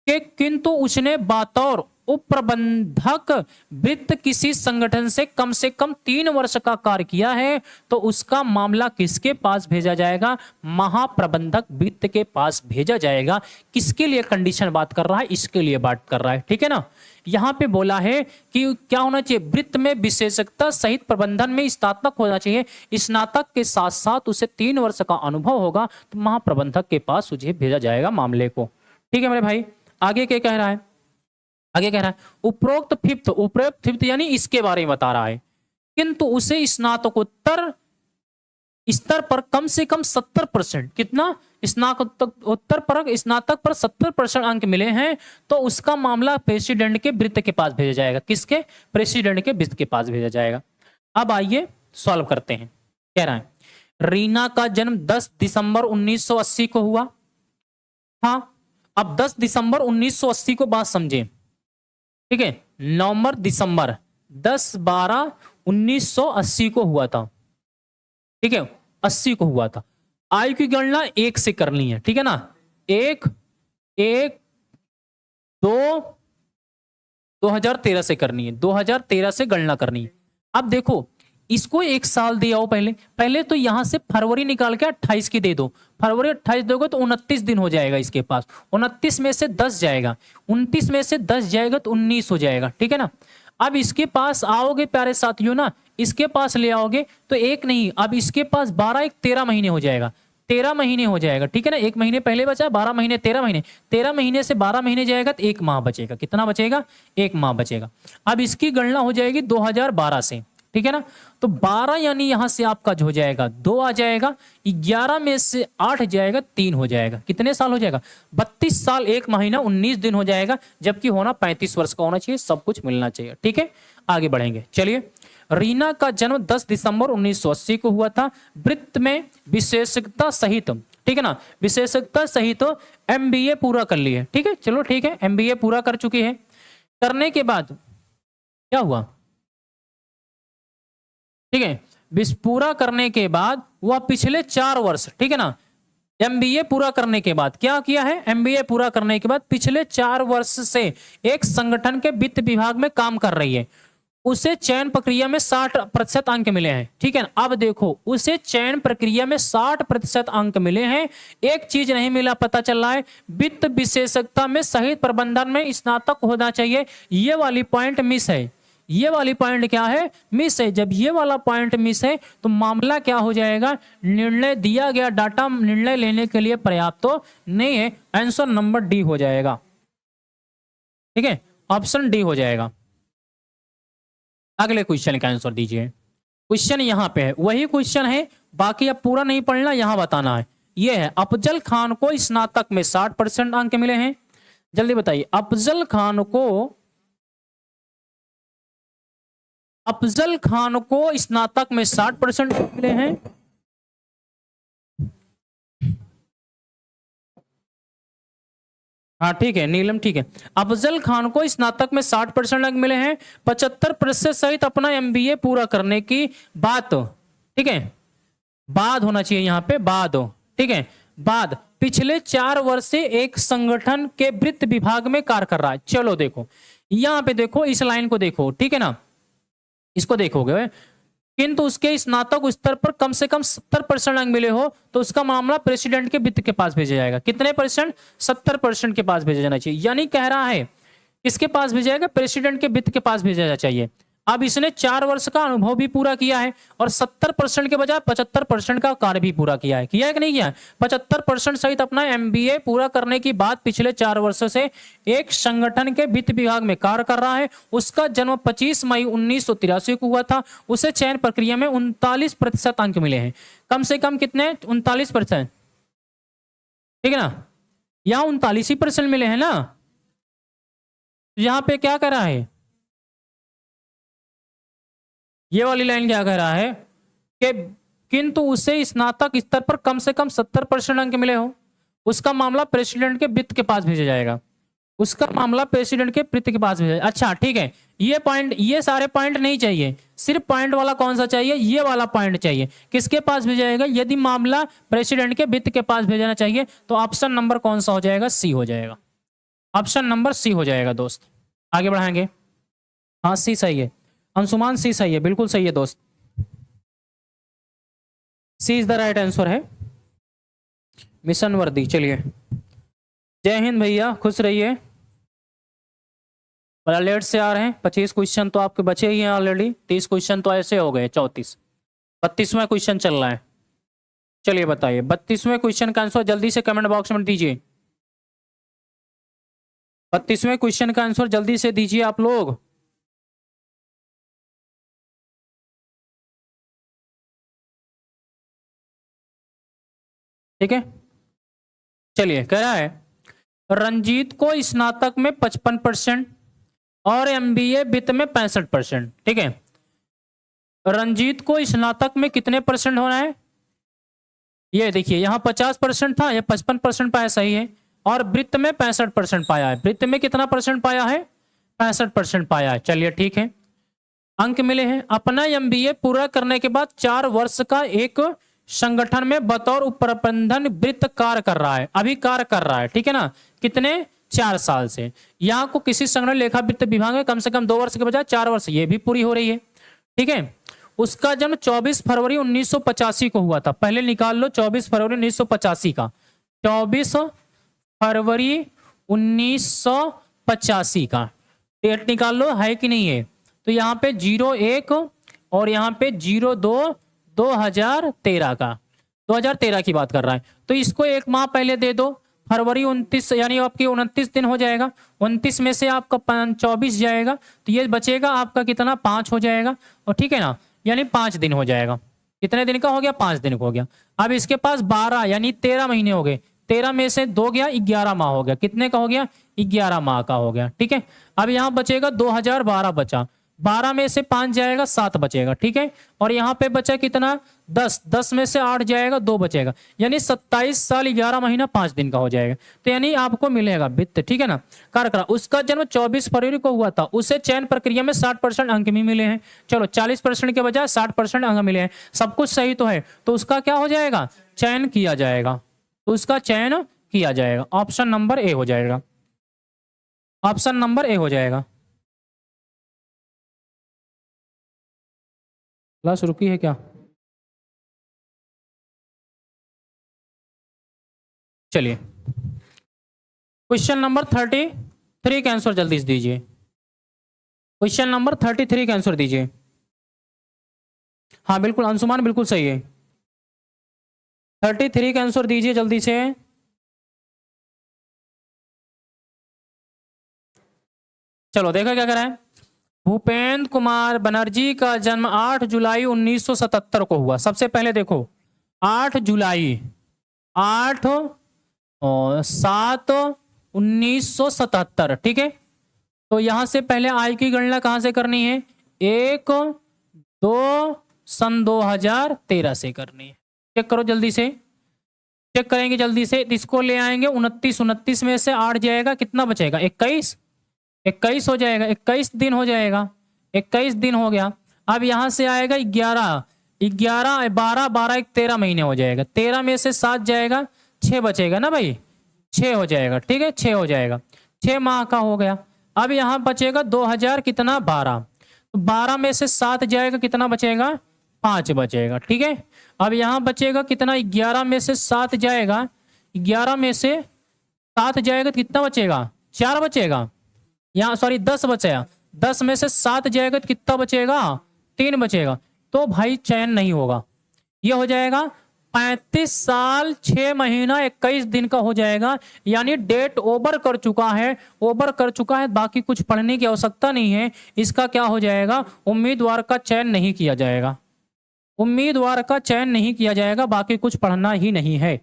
कि किंतु उसने बतौर उप प्रबंधक वित्त किसी संगठन से कम 3 वर्ष का कार्य किया है तो उसका मामला किसके पास भेजा जाएगा? महाप्रबंधक वित्त के पास भेजा जाएगा। किसके लिए कंडीशन बात कर रहा है? इसके लिए बात कर रहा है। ठीक है ना? यहां पे बोला है कि क्या होना चाहिए? वित्त में विशेषज्ञता सहित प्रबंधन में स्नातक होना चाहिए। स्नातक के साथ साथ उसे 3 वर्ष का अनुभव होगा तो महाप्रबंधक के पास उसे भेजा जाएगा मामले को। ठीक है मेरे भाई, आगे क्या कह रहा है? आगे कह रहा है उपरोक्त फिफ्थ यानी इसके बारे में बता रहा है किंतु उसे स्नातकोत्तर स्तर पर कम से कम 70%, कितना? स्नातक पर 70% अंक मिले हैं तो उसका मामला प्रेसिडेंट के वित्त के पास भेजा जाएगा। किसके? प्रेसिडेंट के वित्त के पास भेजा जाएगा। अब आइए सॉल्व करते हैं। कह रहा है रीना का जन्म 10 दिसंबर 1980 को हुआ। हाँ, अब 10 दिसंबर 1980 को बात समझे। ठीक है, नवंबर दिसंबर 10/12/1980 को हुआ था। ठीक है, 80 को हुआ था। आयु की गणना 1 से करनी है। ठीक है ना? 1 2 2013 से करनी है, 2013 से गणना करनी है। अब देखो इसको 1 साल दिया हो, पहले तो यहां से फरवरी निकाल के 28 की दे दो। फरवरी 28 दोगे तो 29 दिन हो जाएगा इसके पास। 29 में से 10 जाएगा, 29 में से 10 जाएगा तो 19 हो जाएगा। ठीक है ना? अब इसके पास आओगे प्यारे साथियों ना, इसके पास ले आओगे तो 1 नहीं, अब इसके पास 12 1 13 महीने हो जाएगा। 13 महीने हो जाएगा। ठीक है ना? 1 महीने पहले बचा, 12 महीने 13 महीने, 13 महीने से 12 महीने जाएगा तो 1 माह बचेगा। कितना बचेगा? 1 माह बचेगा। अब इसकी गणना हो जाएगी 2012 से। ठीक है ना? तो 12 यानी यहां से आपका जो हो जाएगा 2 आ जाएगा, 11 में से 8 जाएगा 3 हो जाएगा। कितने साल हो जाएगा? 32 साल 1 महीना 19 दिन हो जाएगा, जबकि होना 35 वर्ष का होना चाहिए। सब कुछ मिलना चाहिए। ठीक है, आगे बढ़ेंगे। चलिए, रीना का जन्म 10 दिसंबर 1980 को हुआ था। वृत्त में विशेषज्ञता सहित, ठीक है ना, विशेषज्ञता सहित MBA पूरा कर लिए। ठीक है, चलो ठीक है, MBA पूरा कर चुकी है। करने के बाद क्या हुआ? ठीक है, पूरा करने के बाद वह पिछले 4 वर्ष, ठीक है ना, MBA पूरा करने के बाद क्या किया है? MBA पूरा करने के बाद पिछले 4 वर्ष से एक संगठन के वित्त विभाग में काम कर रही है। उसे चयन प्रक्रिया में 60% अंक मिले हैं। ठीक है ना? अब देखो, उसे चयन प्रक्रिया में 60% अंक मिले हैं। एक चीज नहीं मिला, पता चल रहा है वित्त विशेषज्ञता में सहित प्रबंधन में स्नातक होना चाहिए। ये वाली पॉइंट मिस है। ये वाली पॉइंट क्या है? मिस है। जब ये वाला पॉइंट मिस है तो मामला क्या हो जाएगा? निर्णय दिया गया डाटा निर्णय लेने के लिए पर्याप्त तो नहीं है। आंसर नंबर डी हो जाएगा। ठीक है, ऑप्शन डी हो जाएगा। अगले क्वेश्चन का आंसर दीजिए। क्वेश्चन यहाँ पे है, वही क्वेश्चन है, बाकी अब पूरा नहीं पढ़ना, यहां बताना है। ये है अफजल खान को स्नातक में 60% अंक मिले हैं। जल्दी बताइए, अफजल खान को स्नातक में 60% मिले हैं। हाँ ठीक है नीलम, ठीक है। अफजल खान को स्नातक में 60% अंक मिले हैं 75% सहित अपना एमबीए पूरा करने की बात, ठीक है, बाद होना चाहिए यहाँ पे, बाद हो, ठीक है, बाद पिछले 4 वर्ष से एक संगठन के वित्त विभाग में कार्य कर रहा है। चलो देखो यहाँ पे, देखो इस लाइन को देखो, ठीक है ना, इसको देखोगे, किंतु उसके स्नातक स्तर पर कम से कम 70% अंक मिले हो तो उसका मामला प्रेसिडेंट के वित्त के पास भेजा जाएगा। कितने परसेंट? 70% के पास भेजा जाना चाहिए। यानी कह रहा है किसके पास भेजा जाएगा? प्रेसिडेंट के वित्त के पास भेजा जाना चाहिए। अब इसने 4 वर्ष का अनुभव भी पूरा किया है और 70% के बजाय 75% का कार्य भी पूरा किया है। किया है कि नहीं किया है? 75% सहित अपना एमबीए पूरा करने की बात पिछले 4 वर्षों से एक संगठन के वित्त विभाग में कार्य कर रहा है। उसका जन्म 25 मई 1983 को हुआ था। उसे चयन प्रक्रिया में 39% अंक मिले हैं। कम से कम कितने? 39%, ठीक है ना, यहां 39% मिले हैं ना। यहां पे क्या कर रहा है, ये वाली लाइन क्या कह रहा है कि किंतु उसे स्नातक स्तर पर कम से कम 70% अंक मिले हो, उसका मामला प्रेसिडेंट के वित्त के पास भेजा जाएगा। उसका मामला प्रेसिडेंट के वित्त के पास भेजा जाएगा। अच्छा ठीक है, ये पॉइंट, ये सारे पॉइंट नहीं चाहिए, सिर्फ पॉइंट वाला कौन सा चाहिए? ये वाला पॉइंट चाहिए। किसके पास भेजा जाएगा? यदि मामला प्रेसिडेंट के वित्त के पास भेजना चाहिए तो ऑप्शन नंबर कौन सा हो जाएगा? सी हो जाएगा। ऑप्शन नंबर सी हो जाएगा दोस्त। आगे बढ़ाएंगे। हाँ सी सही है, अंशुमान सी सही है, बिल्कुल सही है दोस्त, सी इज द राइट आंसर है। मिशन वर्दी। चलिए, जय हिंद भैया, खुश रहिए। बड़ा लेट से आ रहे हैं। 25 क्वेश्चन तो आपके बचे ही हैं ऑलरेडी, 30 क्वेश्चन तो ऐसे हो गए, 34, 32वां क्वेश्चन चल रहा है। चलिए बताइए 32वें क्वेश्चन का आंसर जल्दी से कमेंट बॉक्स में दीजिए। 32वें क्वेश्चन का आंसर जल्दी से दीजिए आप लोग। ठीक है, चलिए कह रहा है रंजीत को स्नातक में 55% और एमबीए वित्त में 65%। ठीक है, रंजीत को स्नातक में कितने परसेंट होना है? ये देखिए यहाँ 50% था, ये 55% पाया, सही है। और वृत्त में 65% पाया है। वृत्त में कितना परसेंट पाया है? 65% पाया है। चलिए ठीक है, अंक मिले हैं। अपना एमबीए पूरा करने के बाद 4 वर्ष का एक संगठन में बतौर उप प्रबंधन वृत्त कार्य कर रहा है, अभी कार्य कर रहा है, ठीक है ना। कितने? 4 साल से। यहाँ को किसी संगठन लेखा वित्त विभाग में कम से कम 2 वर्ष के बजाय 4 वर्ष, ये भी पूरी हो रही है, ठीक है। उसका जन्म 24 फरवरी 1985 को हुआ था। पहले निकाल लो 24 फरवरी 1985 का, 24 फरवरी 1985 का डेट निकाल लो, है कि नहीं है? तो यहाँ पे 01 और यहाँ पे 02 2013 का, 2013 की बात कर रहा है। तो इसको 1 माह पहले दे दो, फरवरी 29, यानी आपकी 29 दिन हो जाएगा। 29 में से आपका 24 जाएगा तो ये बचेगा आपका कितना? 5 हो जाएगा, और ठीक है ना, यानी 5 दिन हो जाएगा। कितने दिन का हो गया? 5 दिन का हो गया। अब इसके पास 12 यानी 13 महीने हो गए। 13 में से 2 गया, 11 माह हो गया। कितने का हो गया? 11 माह का हो गया, ठीक है। अब यहाँ बचेगा 2012 बचा, 12 में से 5 जाएगा, 7 बचेगा, ठीक है। और यहाँ पे बचा कितना? 10, 10 में से 8 जाएगा, 2 बचेगा, यानी 27 साल 11 महीना 5 दिन का हो जाएगा। तो यानी आपको मिलेगा वित्त, ठीक है ना, कार्यक्रम। उसका जन्म 24 फरवरी को हुआ था। उसे चयन प्रक्रिया में 60% अंक भी मिले हैं। चलो 40% के बजाय 60% अंक मिले हैं, सब कुछ सही तो है। तो उसका क्या हो जाएगा? चयन किया जाएगा। तो उसका चयन किया जाएगा। ऑप्शन नंबर ए हो जाएगा। ऑप्शन नंबर ए हो जाएगा। क्लास रुकी है क्या? चलिए क्वेश्चन नंबर 33 का आंसर जल्दी से दीजिए। क्वेश्चन नंबर 33 का आंसर दीजिए। हाँ बिल्कुल अंशुमान, बिल्कुल सही है। 33 का आंसर दीजिए जल्दी से। चलो देखा क्या कर रहा है। भूपेंद्र कुमार बनर्जी का जन्म 8 जुलाई 1977 को हुआ। सबसे पहले देखो 8 जुलाई 8-7-1977, ठीक है। तो यहां से पहले आय की गणना कहां से करनी है? 1-2 2013 से करनी है। चेक करो जल्दी से, चेक करेंगे जल्दी से। इसको ले आएंगे 29 में से 8 जाएगा, कितना बचेगा? 21 हो जाएगा, 21 दिन हो जाएगा, 21 दिन हो गया। अब यहां से आएगा 11 12 13 महीने हो जाएगा। 13 में से 7 जाएगा, 6 बचेगा ना भाई, 6 हो जाएगा, ठीक है, 6 हो जाएगा, 6 माह का हो गया। अब यहां बचेगा 2000 कितना 12, तो 12 में से 7 जाएगा, कितना बचेगा? 5 बचेगा, ठीक है। अब यहां बचेगा कितना? 11 में से 7 जाएगा, 11 में से 7 जाएगा तो कितना बचेगा? 4 बचेगा। यहाँ सॉरी 10 बचेगा, 10 में से 7 जाएगा तो कितना बचेगा? 3 बचेगा। तो भाई चयन नहीं होगा, ये हो जाएगा 35 साल 6 महीना 21 दिन का हो जाएगा। यानी डेट ओवर कर चुका है, ओवर कर चुका है, बाकी कुछ पढ़ने की आवश्यकता नहीं है। इसका क्या हो जाएगा? उम्मीदवार का चयन नहीं किया जाएगा, उम्मीदवार का चयन नहीं किया जाएगा, बाकी कुछ पढ़ना ही नहीं है,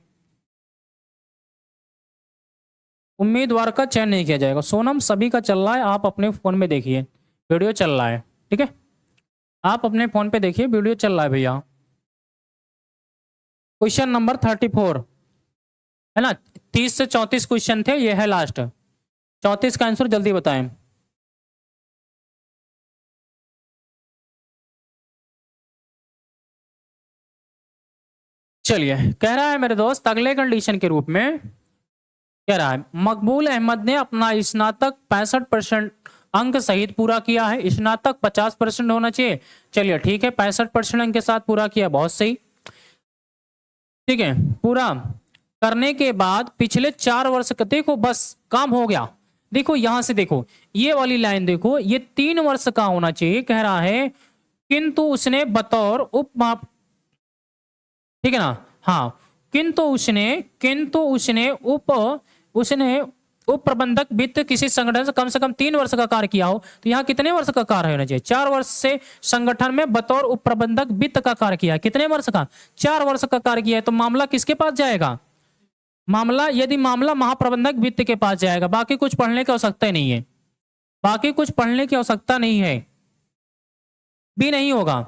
उम्मीदवार का चयन नहीं किया जाएगा। सोनम सभी का चल रहा है, आप अपने फोन में देखिए, वीडियो चल रहा है, ठीक है, आप अपने फोन पे देखिए, वीडियो चल रहा है भैया। क्वेश्चन नंबर 34 है ना, 30 से 34 क्वेश्चन थे, ये है लास्ट। 34 का आंसर जल्दी बताएं। चलिए, कह रहा है मेरे दोस्त अगले कंडीशन के रूप में कह रहा है मकबूल अहमद ने अपना स्नातक 65% अंक सहित पूरा किया है। स्नातक 50% होना चाहिए, चलिए ठीक है, 65% अंक के साथ पूरा किया, बहुत सही, ठीक है। पूरा करने के बाद पिछले 4 वर्ष का देखो, बस काम हो गया। देखो यहां से देखो, ये वाली लाइन देखो, ये 3 वर्ष का होना चाहिए, कह रहा है किंतु उसने बतौर उप, ठीक है ना, हाँ, किंतु उसने उप प्रबंधक वित्त किसी संगठन से कम 3 वर्ष का कार्य किया हो। तो यहाँ कितने वर्ष का कार्य होना चाहिए? 4 वर्ष से संगठन में बतौर उप प्रबंधक वित्त का कार्य किया, कितने वर्ष का? 4 वर्ष का कार्य किया है। तो मामला किसके पास जाएगा? मामला महाप्रबंधक वित्त के पास जाएगा। बाकी कुछ पढ़ने की आवश्यकता नहीं है, बाकी कुछ पढ़ने की आवश्यकता नहीं है, भी नहीं होगा।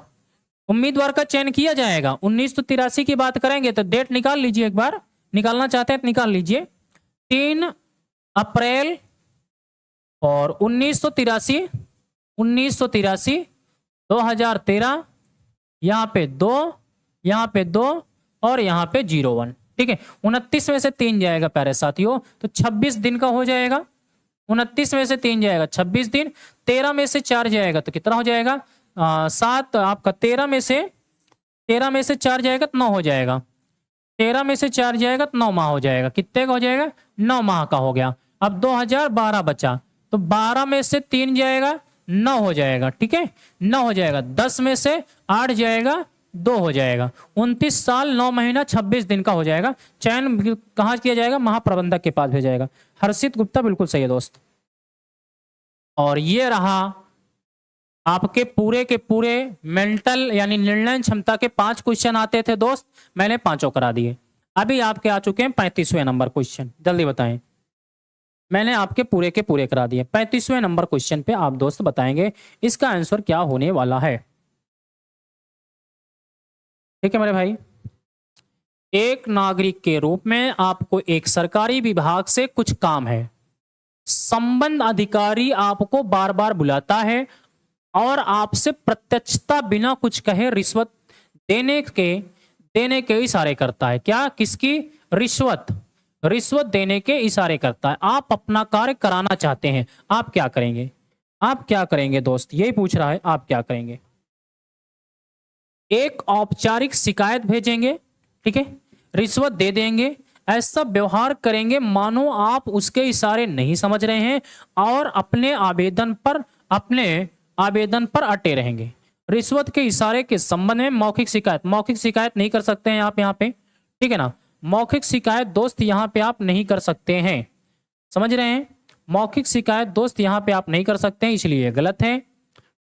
उम्मीदवार का चयन किया जाएगा। 1983 की बात करेंगे तो डेट निकाल लीजिए, एक बार निकालना चाहते हैं तो निकाल लीजिए। 3 अप्रैल और 1983 2013, यहाँ पे 2, यहाँ पे 2 और यहाँ पे 01, ठीक है। 29 में से 3 जाएगा प्यारे साथियों, तो 26 दिन का हो जाएगा। 29 में से 3 जाएगा 26 दिन, 13 में से 4 जाएगा तो कितना हो जाएगा? 7 आपका, 13 में से 4 जाएगा तो 9 हो जाएगा, 13 में से 4 जाएगा तो 9 माह हो जाएगा। कितने का हो जाएगा? 9 माह का हो गया। अब 2012 बचा, तो 12 में से 3 जाएगा 9 हो जाएगा, ठीक है, 9 हो जाएगा। 10 में से 8 जाएगा 2 हो जाएगा। 29 साल 9 महीना 26 दिन का हो जाएगा। चयन कहाँ किया जाएगा? महाप्रबंधक के पास भेजा जाएगा। हर्षित गुप्ता बिल्कुल सही है दोस्त। और ये रहा आपके पूरे के पूरे मेंटल यानी निर्णय क्षमता के 5 क्वेश्चन आते थे दोस्त, मैंने 5 करा दिए। अभी आपके आ चुके हैं 35वें नंबर क्वेश्चन, जल्दी बताएं। मैंने आपके पूरे के पूरे करा दिए। 35वें नंबर क्वेश्चन पे आप दोस्त बताएंगे इसका आंसर क्या होने वाला है, ठीक है मेरे भाई। एक नागरिक के रूप में आपको एक सरकारी विभाग से कुछ काम है, संबंध अधिकारी आपको बार बार बुलाता है और आपसे प्रत्यक्षता बिना कुछ कहे रिश्वत देने के इशारे करता है। क्या? किसकी? रिश्वत देने के इशारे करता है। आप अपना कार्य कराना चाहते हैं, आप क्या करेंगे? आप क्या करेंगे दोस्त, यही पूछ रहा है, आप क्या करेंगे? एक औपचारिक शिकायत भेजेंगे, ठीक है, रिश्वत दे देंगे, ऐसा व्यवहार करेंगे मानो आप उसके इशारे नहीं समझ रहे हैं और अपने आवेदन पर अटे रहेंगे। रिश्वत के इशारे के संबंध में मौखिक शिकायत नहीं कर सकते हैं आप यहाँ पे, ठीक है ना। मौखिक शिकायत दोस्त यहाँ पे आप नहीं कर सकते हैं, समझ रहे हैं? मौखिक शिकायत दोस्त यहाँ पे आप नहीं कर सकते हैं, इसलिए गलत है,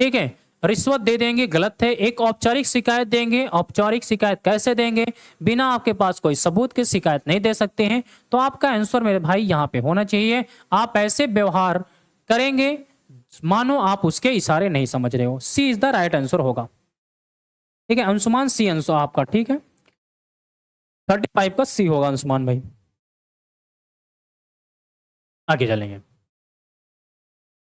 ठीक है, रिश्वत दे देंगे, गलत है। एक औपचारिक शिकायत देंगे, औपचारिक शिकायत कैसे देंगे, बिना आपके पास कोई सबूत के शिकायत नहीं दे सकते हैं। तो आपका आंसर मेरे भाई यहाँ पे होना चाहिए, आप ऐसे व्यवहार करेंगे मानो आप उसके इशारे नहीं समझ रहे हो। सी इज द राइट आंसर होगा। ठीक है अंशुमान, सी आंसर आपका ठीक है, 35 का सी होगा अंशुमान भाई। आगे चलेंगे।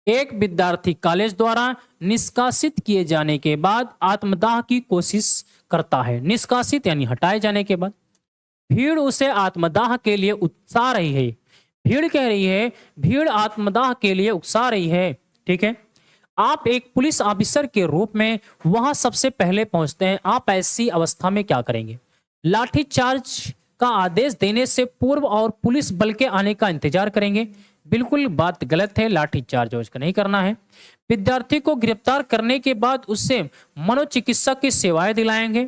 एक विद्यार्थी कॉलेज द्वारा निष्कासित किए जाने के बाद आत्मदाह की कोशिश करता है। निष्कासित यानी हटाए जाने के बाद। भीड़ उसे आत्मदाह के लिए उकसा रही है। भीड़ कह रही है, भीड़ आत्मदाह के लिए उकसा रही है। ठीक है, आप एक पुलिस ऑफिसर के रूप में वहां सबसे पहले पहुंचते हैं, आप ऐसी अवस्था में क्या करेंगे? लाठीचार्ज का आदेश देने से पूर्व और पुलिस बल के आने का इंतजार करेंगे? बिल्कुल बात गलत है, लाठीचार्ज उसका नहीं करना है। विद्यार्थी को गिरफ्तार करने के बाद उससे मनोचिकित्सक की सेवाएं दिलाएंगे।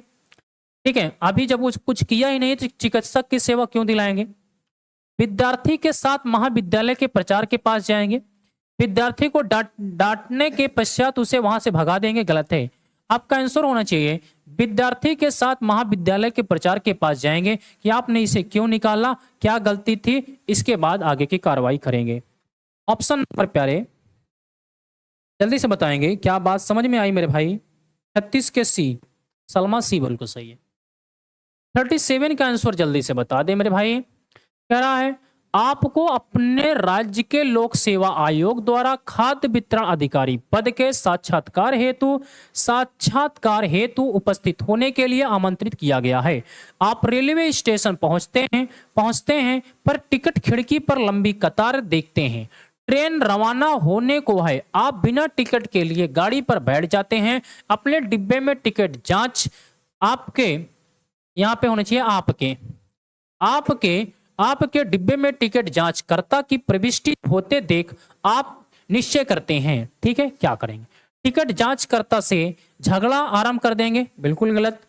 ठीक है, अभी जब वो कुछ किया ही नहीं तो चिकित्सक की सेवा क्यों दिलाएंगे? विद्यार्थी के साथ महाविद्यालय के प्रचार के पास जाएंगे। विद्यार्थी को डांटने के पश्चात उसे वहां से भगा देंगे, गलत है। आपका आंसर होना चाहिए विद्यार्थी के साथ महाविद्यालय के प्रचार के पास जाएंगे कि आपने इसे क्यों निकाला, क्या गलती थी, इसके बाद आगे की कार्रवाई करेंगे। ऑप्शन नंबर प्यारे जल्दी से बताएंगे, क्या बात समझ में आई मेरे भाई? 36 के सी, सलमा सी बिल्कुल सही है। 37 का आंसर जल्दी से बता दे मेरे भाई। कह रहा है आपको अपने राज्य के लोक सेवा आयोग द्वारा खाद्य वितरण अधिकारी पद के साक्षात्कार हेतु उपस्थित होने के लिए आमंत्रित किया गया है। आप रेलवे स्टेशन पहुंचते हैं पर टिकट खिड़की पर लंबी कतार देखते हैं। ट्रेन रवाना होने को है, आप बिना टिकट के लिए गाड़ी पर बैठ जाते हैं। अपने डिब्बे में टिकट जांच आपके यहां पे होना चाहिए आपके डिब्बे में टिकट जांचकर्ता की प्रविष्टि होते देख आप निश्चय करते हैं। ठीक है, क्या करेंगे? टिकट जांचकर्ता से झगड़ा आरंभ कर देंगे, बिल्कुल गलत।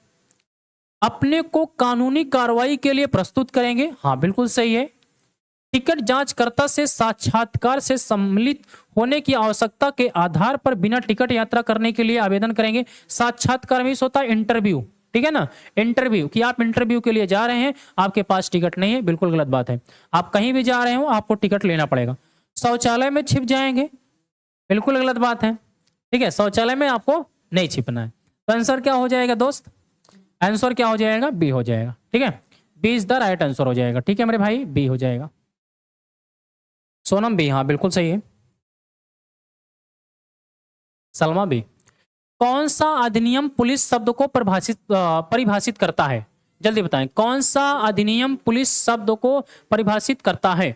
अपने को कानूनी कार्रवाई के लिए प्रस्तुत करेंगे, हाँ बिल्कुल सही है। टिकट जांचकर्ता से साक्षात्कार से सम्मिलित होने की आवश्यकता के आधार पर बिना टिकट यात्रा करने के लिए आवेदन करेंगे। साक्षात्कार में होता है इंटरव्यू, ठीक है ना, इंटरव्यू कि आप इंटरव्यू के लिए जा रहे हैं, आपके पास टिकट नहीं है, बिल्कुल गलत बात है। आप कहीं भी जा रहे हो आपको टिकट लेना पड़ेगा। शौचालय में छिप जाएंगे, बिल्कुल गलत बात है। ठीक है, शौचालय में आपको नहीं छिपना है। तो आंसर क्या हो जाएगा दोस्त? आंसर क्या हो जाएगा? बी हो जाएगा। ठीक है, B is the right answer हो जाएगा। ठीक है मेरे भाई, बी हो जाएगा। सोनम बी, हाँ बिल्कुल सही है। सलमा बी। कौन सा अधिनियम पुलिस शब्द को परिभाषित करता है? जल्दी बताएं, कौन सा अधिनियम पुलिस शब्द को परिभाषित करता है?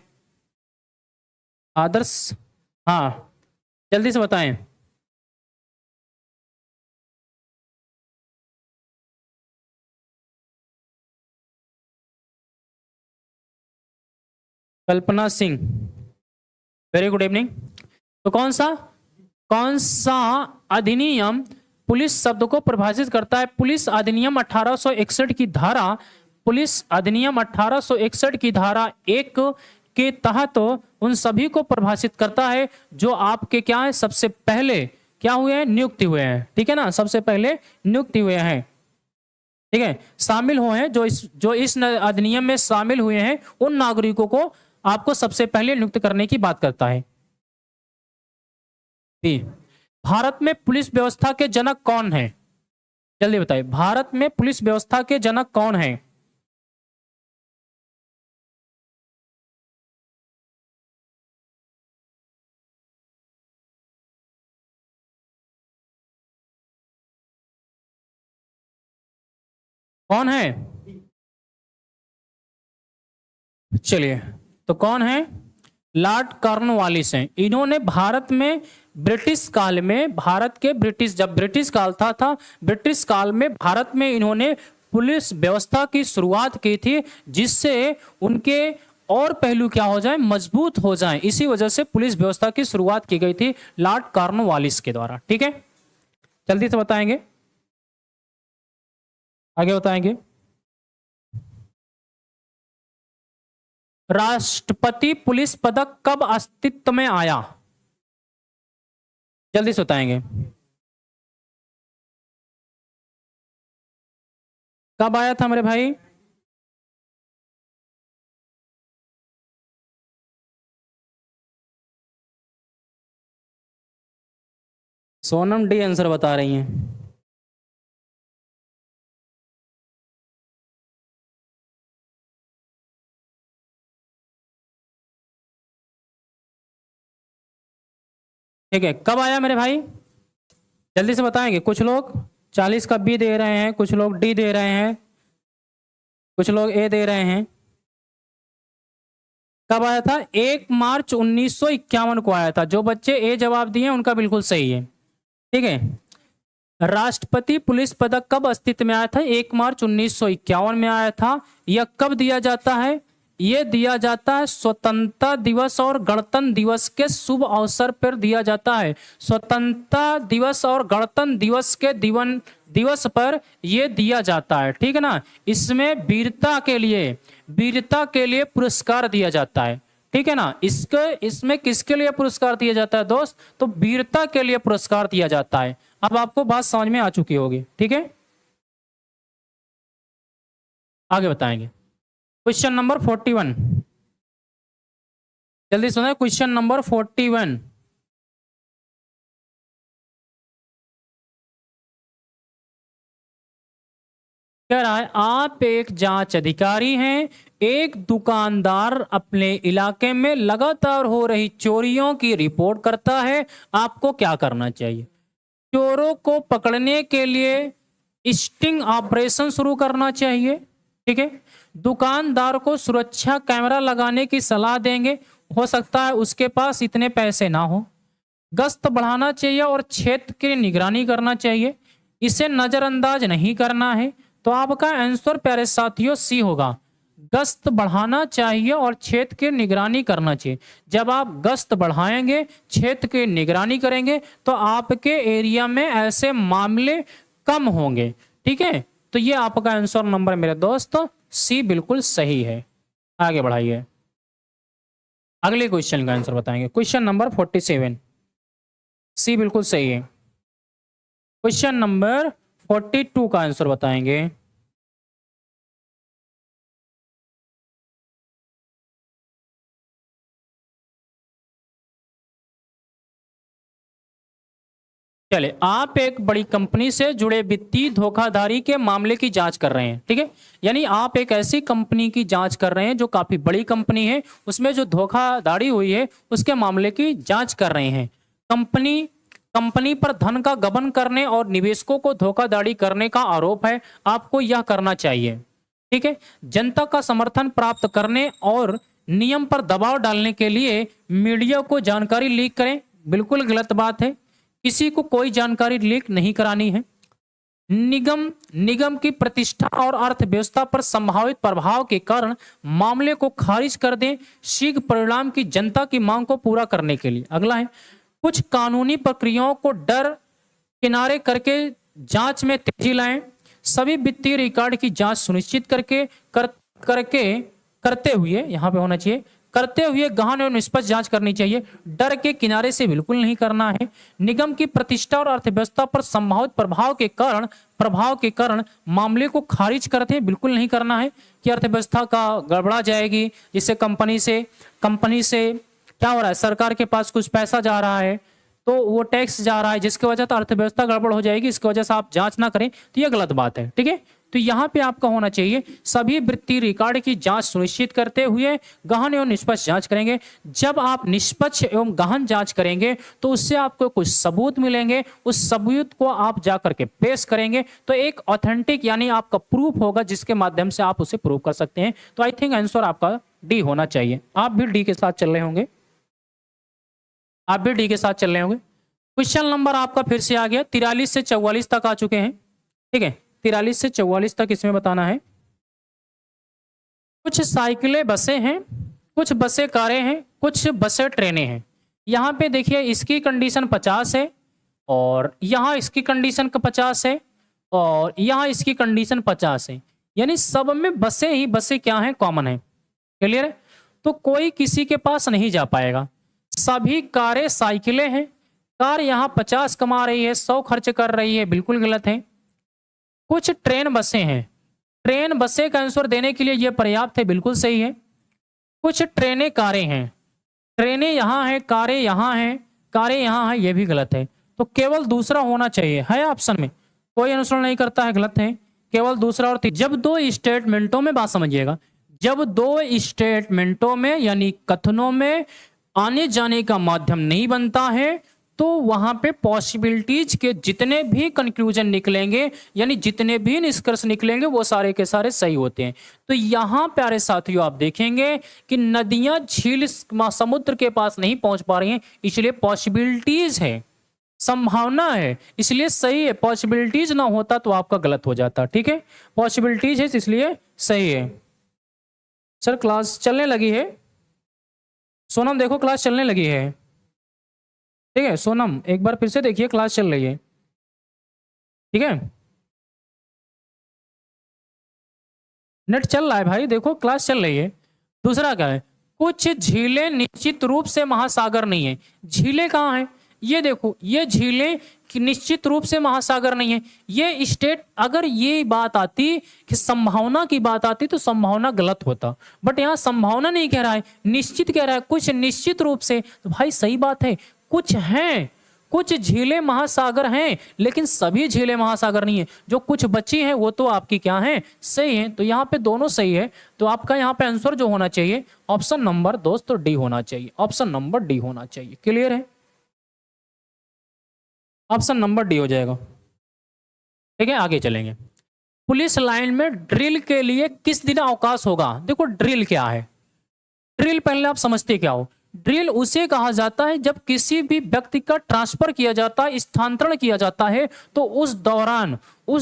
आदर्श, हाँ जल्दी से बताएं। कल्पना सिंह, वेरी गुड इवनिंग। तो कौन सा अधिनियम पुलिस शब्द को परिभाषित करता है? पुलिस अधिनियम 1861 की धारा, पुलिस अधिनियम 1861 की धारा 1 के तहत उन सभी को परिभाषित करता है जो आपके क्या है, सबसे पहले क्या हुए हैं, नियुक्त हुए हैं। ठीक है ना, सबसे पहले नियुक्त हुए हैं। ठीक है, शामिल हुए हैं, जो इस अधिनियम में शामिल हुए हैं उन नागरिकों को आपको सबसे पहले नियुक्त करने की बात करता है। भारत में पुलिस व्यवस्था के जनक कौन है? जल्दी बताइए, भारत में पुलिस व्यवस्था के जनक कौन है? कौन है? चलिए, तो कौन है? लॉर्ड कॉर्नवालिस हैं। इन्होंने भारत में ब्रिटिश काल में, जब ब्रिटिश काल था ब्रिटिश काल में भारत में इन्होंने पुलिस व्यवस्था की शुरुआत की थी, जिससे उनके और पहलू क्या हो जाए, मजबूत हो जाए। इसी वजह से पुलिस व्यवस्था की शुरुआत की गई थी लॉर्ड कॉर्नवालिस के द्वारा। ठीक है, जल्दी से बताएंगे, आगे बताएंगे। राष्ट्रपति पुलिस पदक कब अस्तित्व में आया? जल्दी से बताएंगे। कब आया था मेरे भाई? सोनम डी आंसर बता रही हैं। ठीक है, कब आया मेरे भाई? जल्दी से बताएंगे। कुछ लोग 40 का बी दे रहे हैं, कुछ लोग डी दे रहे हैं, कुछ लोग ए दे रहे हैं। कब आया था? 1 मार्च 1951 को आया था। जो बच्चे ए जवाब दिए उनका बिल्कुल सही है। ठीक है। राष्ट्रपति पुलिस पदक कब अस्तित्व में आया था? 1 मार्च 1951 में आया था। यह कब दिया जाता है? यह दिया जाता है स्वतंत्रता दिवस और गणतंत्र दिवस के शुभ अवसर पर दिया जाता है। स्वतंत्रता दिवस और गणतंत्र दिवस के दिवस पर यह दिया जाता है। ठीक है ना। इसमें वीरता के लिए पुरस्कार दिया जाता है। ठीक है ना। इसमें किसके लिए पुरस्कार दिया जाता है दोस्त? तो वीरता के लिए पुरस्कार दिया जाता है। अब आपको बात समझ में आ चुकी होगी। ठीक है, आगे बताएंगे। क्वेश्चन नंबर 41, जल्दी सुना। क्वेश्चन नंबर 41, कह रहा है आप एक जांच अधिकारी हैं। एक दुकानदार अपने इलाके में लगातार हो रही चोरियों की रिपोर्ट करता है। आपको क्या करना चाहिए? चोरों को पकड़ने के लिए स्टिंग ऑपरेशन शुरू करना चाहिए। ठीक है। दुकानदार को सुरक्षा कैमरा लगाने की सलाह देंगे। हो सकता है उसके पास इतने पैसे ना हो। गश्त बढ़ाना चाहिए और क्षेत्र की निगरानी करना चाहिए। इसे नजरअंदाज नहीं करना है। तो आपका आंसर प्यारे साथियों सी होगा। गश्त बढ़ाना चाहिए और क्षेत्र की निगरानी करना चाहिए। जब आप गश्त बढ़ाएंगे, क्षेत्र की निगरानी करेंगे, तो आपके एरिया में ऐसे मामले कम होंगे। ठीक है। तो ये आपका आंसर नंबर मेरे दोस्त सी बिल्कुल सही है। आगे बढ़ाइए, अगले क्वेश्चन का आंसर बताएंगे। क्वेश्चन नंबर 47, सी बिल्कुल सही है। क्वेश्चन नंबर 42 का आंसर बताएंगे। चले, आप एक बड़ी कंपनी से जुड़े वित्तीय धोखाधड़ी के मामले की जांच कर रहे हैं। ठीक है। यानी आप एक ऐसी कंपनी की जांच कर रहे हैं जो काफी बड़ी कंपनी है, उसमें जो धोखाधड़ी हुई है उसके मामले की जांच कर रहे हैं। कंपनी पर धन का गबन करने और निवेशकों को धोखाधड़ी करने का आरोप है। आपको यह करना चाहिए। ठीक है। जनता का समर्थन प्राप्त करने और नियम पर दबाव डालने के लिए मीडिया को जानकारी लीक करें। बिल्कुल गलत बात है। किसी को कोई जानकारी लीक नहीं करानी है। निगम की प्रतिष्ठा और अर्थव्यवस्था पर संभावित प्रभाव के कारण मामले को खारिज कर दें शीघ्र परिणाम की जनता की मांग को पूरा करने के लिए। अगला है, कुछ कानूनी प्रक्रियाओं को डर किनारे करके जांच में तेजी लाएं। सभी वित्तीय रिकॉर्ड की जांच सुनिश्चित करते हुए, यहां पे होना चाहिए, करते हुए गहन और निष्पक्ष जांच करनी चाहिए। डर के किनारे से बिल्कुल नहीं करना है। निगम की प्रतिष्ठा और अर्थव्यवस्था पर संभावित प्रभाव के कारण मामले को खारिज करते हैं। बिल्कुल नहीं करना है कि अर्थव्यवस्था का गड़बड़ा जाएगी, जिससे कंपनी से क्या हो रहा है, सरकार के पास कुछ पैसा जा रहा है तो वो टैक्स जा रहा है, जिसकी वजह से अर्थव्यवस्था गड़बड़ हो जाएगी। इसकी वजह से आप जांच ना करें तो ये गलत बात है। ठीक है। तो यहाँ पे आपका होना चाहिए, सभी वित्तीय रिकॉर्ड की जांच सुनिश्चित करते हुए गहन एवं निष्पक्ष जांच करेंगे। जब आप निष्पक्ष एवं गहन जांच करेंगे तो उससे आपको कुछ सबूत मिलेंगे। उस सबूत को आप जाकर के पेश करेंगे तो एक ऑथेंटिक यानी आपका प्रूफ होगा, जिसके माध्यम से आप उसे प्रूव कर सकते हैं। तो आई थिंक आंसर आपका डी होना चाहिए। आप भी डी के साथ चल रहे होंगे। क्वेश्चन नंबर आपका फिर से आ गया। 43 से 44 तक आ चुके हैं। ठीक है, 43 से 44 तक इसमें बताना है। कुछ साइकिलें बसें हैं, कुछ बसें कारें हैं, कुछ बसें ट्रेनें हैं। यहाँ पे देखिए इसकी कंडीशन 50 है और यहाँ इसकी कंडीशन 50 है और यहाँ इसकी कंडीशन 50 है। यानी सब में बसें क्या हैं, कॉमन है। क्लियर है। तो कोई किसी के पास नहीं जा पाएगा। सभी कारें साइकिलें हैं। कार यहाँ 50 कमा रही है, 100 खर्च कर रही है, बिल्कुल गलत है। कुछ ट्रेन बसें हैं, ट्रेन बसें का आंसर देने के लिए ये पर्याप्त है, बिल्कुल सही है। कुछ ट्रेनें कारें हैं, ट्रेनें यहाँ हैं, कारें यहाँ हैं, कारें यहाँ हैं, ये भी गलत है। तो केवल दूसरा होना चाहिए, है ऑप्शन में, कोई अनुसरण नहीं करता है, गलत है। केवल दूसरा और जब दो स्टेटमेंटों में, बात समझिएगा, जब दो स्टेटमेंटों में यानी कथनों में आने जाने का माध्यम नहीं बनता है तो वहां पे पॉसिबिलिटीज के जितने भी कंक्लूजन निकलेंगे यानी जितने भी निष्कर्ष निकलेंगे वो सारे के सारे सही होते हैं। तो यहां प्यारे साथियों आप देखेंगे कि नदियां झील समुद्र के पास नहीं पहुंच पा रही हैं, इसलिए पॉसिबिलिटीज है, संभावना है, इसलिए सही है। पॉसिबिलिटीज ना होता तो आपका गलत हो जाता, ठीक है। पॉसिबिलिटीज है इसलिए सही है। सर क्लास चलने लगी है, सोनम देखो क्लास चलने लगी है, ठीक है। सोनम एक बार फिर से देखिए, क्लास चल रही है, ठीक है। नेट चल रहा है भाई, देखो क्लास चल रही है। दूसरा क्या है, कुछ झीलें निश्चित रूप से महासागर नहीं है। झीलें कहाँ है, ये देखो, ये झीलें निश्चित रूप से महासागर नहीं है। ये स्टेट, अगर ये बात आती कि संभावना की बात आती तो संभावना गलत होता, बट यहाँ संभावना नहीं कह रहा है, निश्चित कह रहा है, कुछ निश्चित रूप से। तो भाई सही बात है, कुछ हैं, कुछ झीलें महासागर हैं, लेकिन सभी झीलें महासागर नहीं है। जो कुछ बची हैं वो तो आपकी क्या हैं, सही है। तो यहाँ पे दोनों सही है। तो आपका यहाँ पे आंसर जो होना चाहिए ऑप्शन नंबर दोस्तों डी होना चाहिए, ऑप्शन नंबर डी होना चाहिए। क्लियर है, ऑप्शन नंबर डी हो जाएगा, ठीक है। आगे चलेंगे। पुलिस लाइन में ड्रिल के लिए किस दिन अवकाश होगा। देखो ड्रिल क्या है, ड्रिल पहले आप समझते क्या हो। ड्रिल उसे कहा जाता है जब किसी भी व्यक्ति का ट्रांसफर किया जाता है, स्थानांतरण किया जाता है, तो उस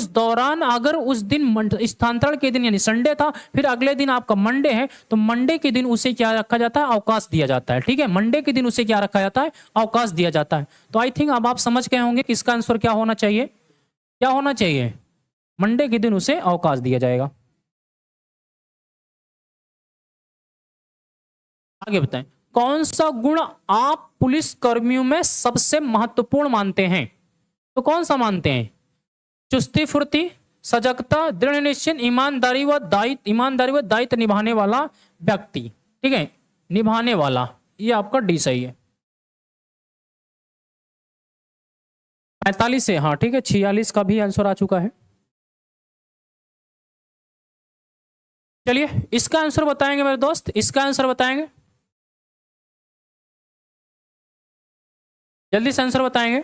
दौरान अगर उस दिन स्थानांतरण के दिन यानी संडे था, फिर अगले दिन आपका मंडे है, तो मंडे के दिन उसे क्या रखा जाता है, अवकाश दिया जाता है, ठीक है। मंडे के दिन उसे क्या रखा जाता है, अवकाश दिया जाता है। तो आई थिंक अब आप समझ गए होंगे कि इसका आंसर क्या होना चाहिए, क्या होना चाहिए, मंडे के दिन उसे अवकाश दिया जाएगा। आगे बताएं, कौन सा गुण आप पुलिस कर्मियों में सबसे महत्वपूर्ण मानते हैं। तो कौन सा मानते हैं, चुस्ती फुर्ती, सजगता, दृढ़ निश्चय, ईमानदारी व दायित्व निभाने वाला व्यक्ति, ठीक है, निभाने वाला, ये आपका डी सही है। 45 से, हाँ ठीक है, 46 का भी आंसर आ चुका है। चलिए इसका आंसर बताएंगे मेरे दोस्त, इसका आंसर बताएंगे, जल्दी से आंसर बताएंगे।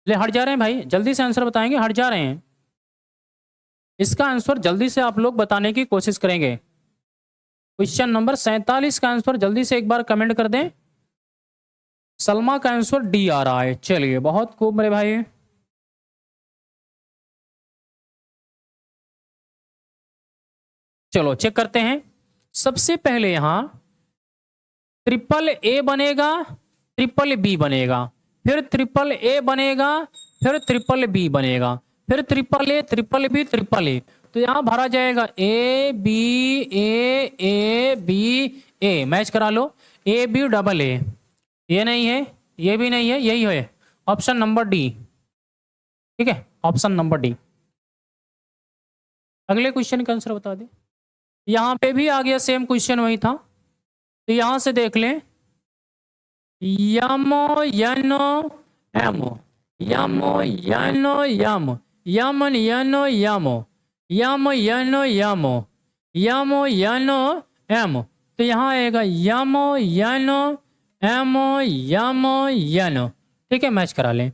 ले हट जा रहे हैं भाई, जल्दी से आंसर बताएंगे, हट जा रहे हैं। इसका आंसर जल्दी से आप लोग बताने की कोशिश करेंगे। क्वेश्चन नंबर 47 का आंसर जल्दी से एक बार कमेंट कर दें। सलमा का आंसर डी आ रहा है, चलिए बहुत खूब मेरे भाई। चलो चेक करते हैं। सबसे पहले यहां ट्रिपल ए बनेगा, ट्रिपल बी बनेगा, फिर ट्रिपल ए बनेगा, फिर ट्रिपल बी बनेगा, फिर triple A, triple B, triple A. तो यहां भरा जाएगा A B A B A, match करा लो, ए बी डबल ए, ये नहीं है, ये भी नहीं है, यही है ऑप्शन नंबर डी, ठीक है, ऑप्शन नंबर डी। अगले क्वेश्चन का आंसर बता दे। यहां पे भी आ गया सेम क्वेश्चन वही था, तो यहां से देख लें, यमो यनो एमो, यमो यनो यम, यमन यनो यमो, यम यनो यमो, यमो यनो एम। तो यहां आएगा यमो यनो एमो यमो यनो, ठीक है, मैच करा लें।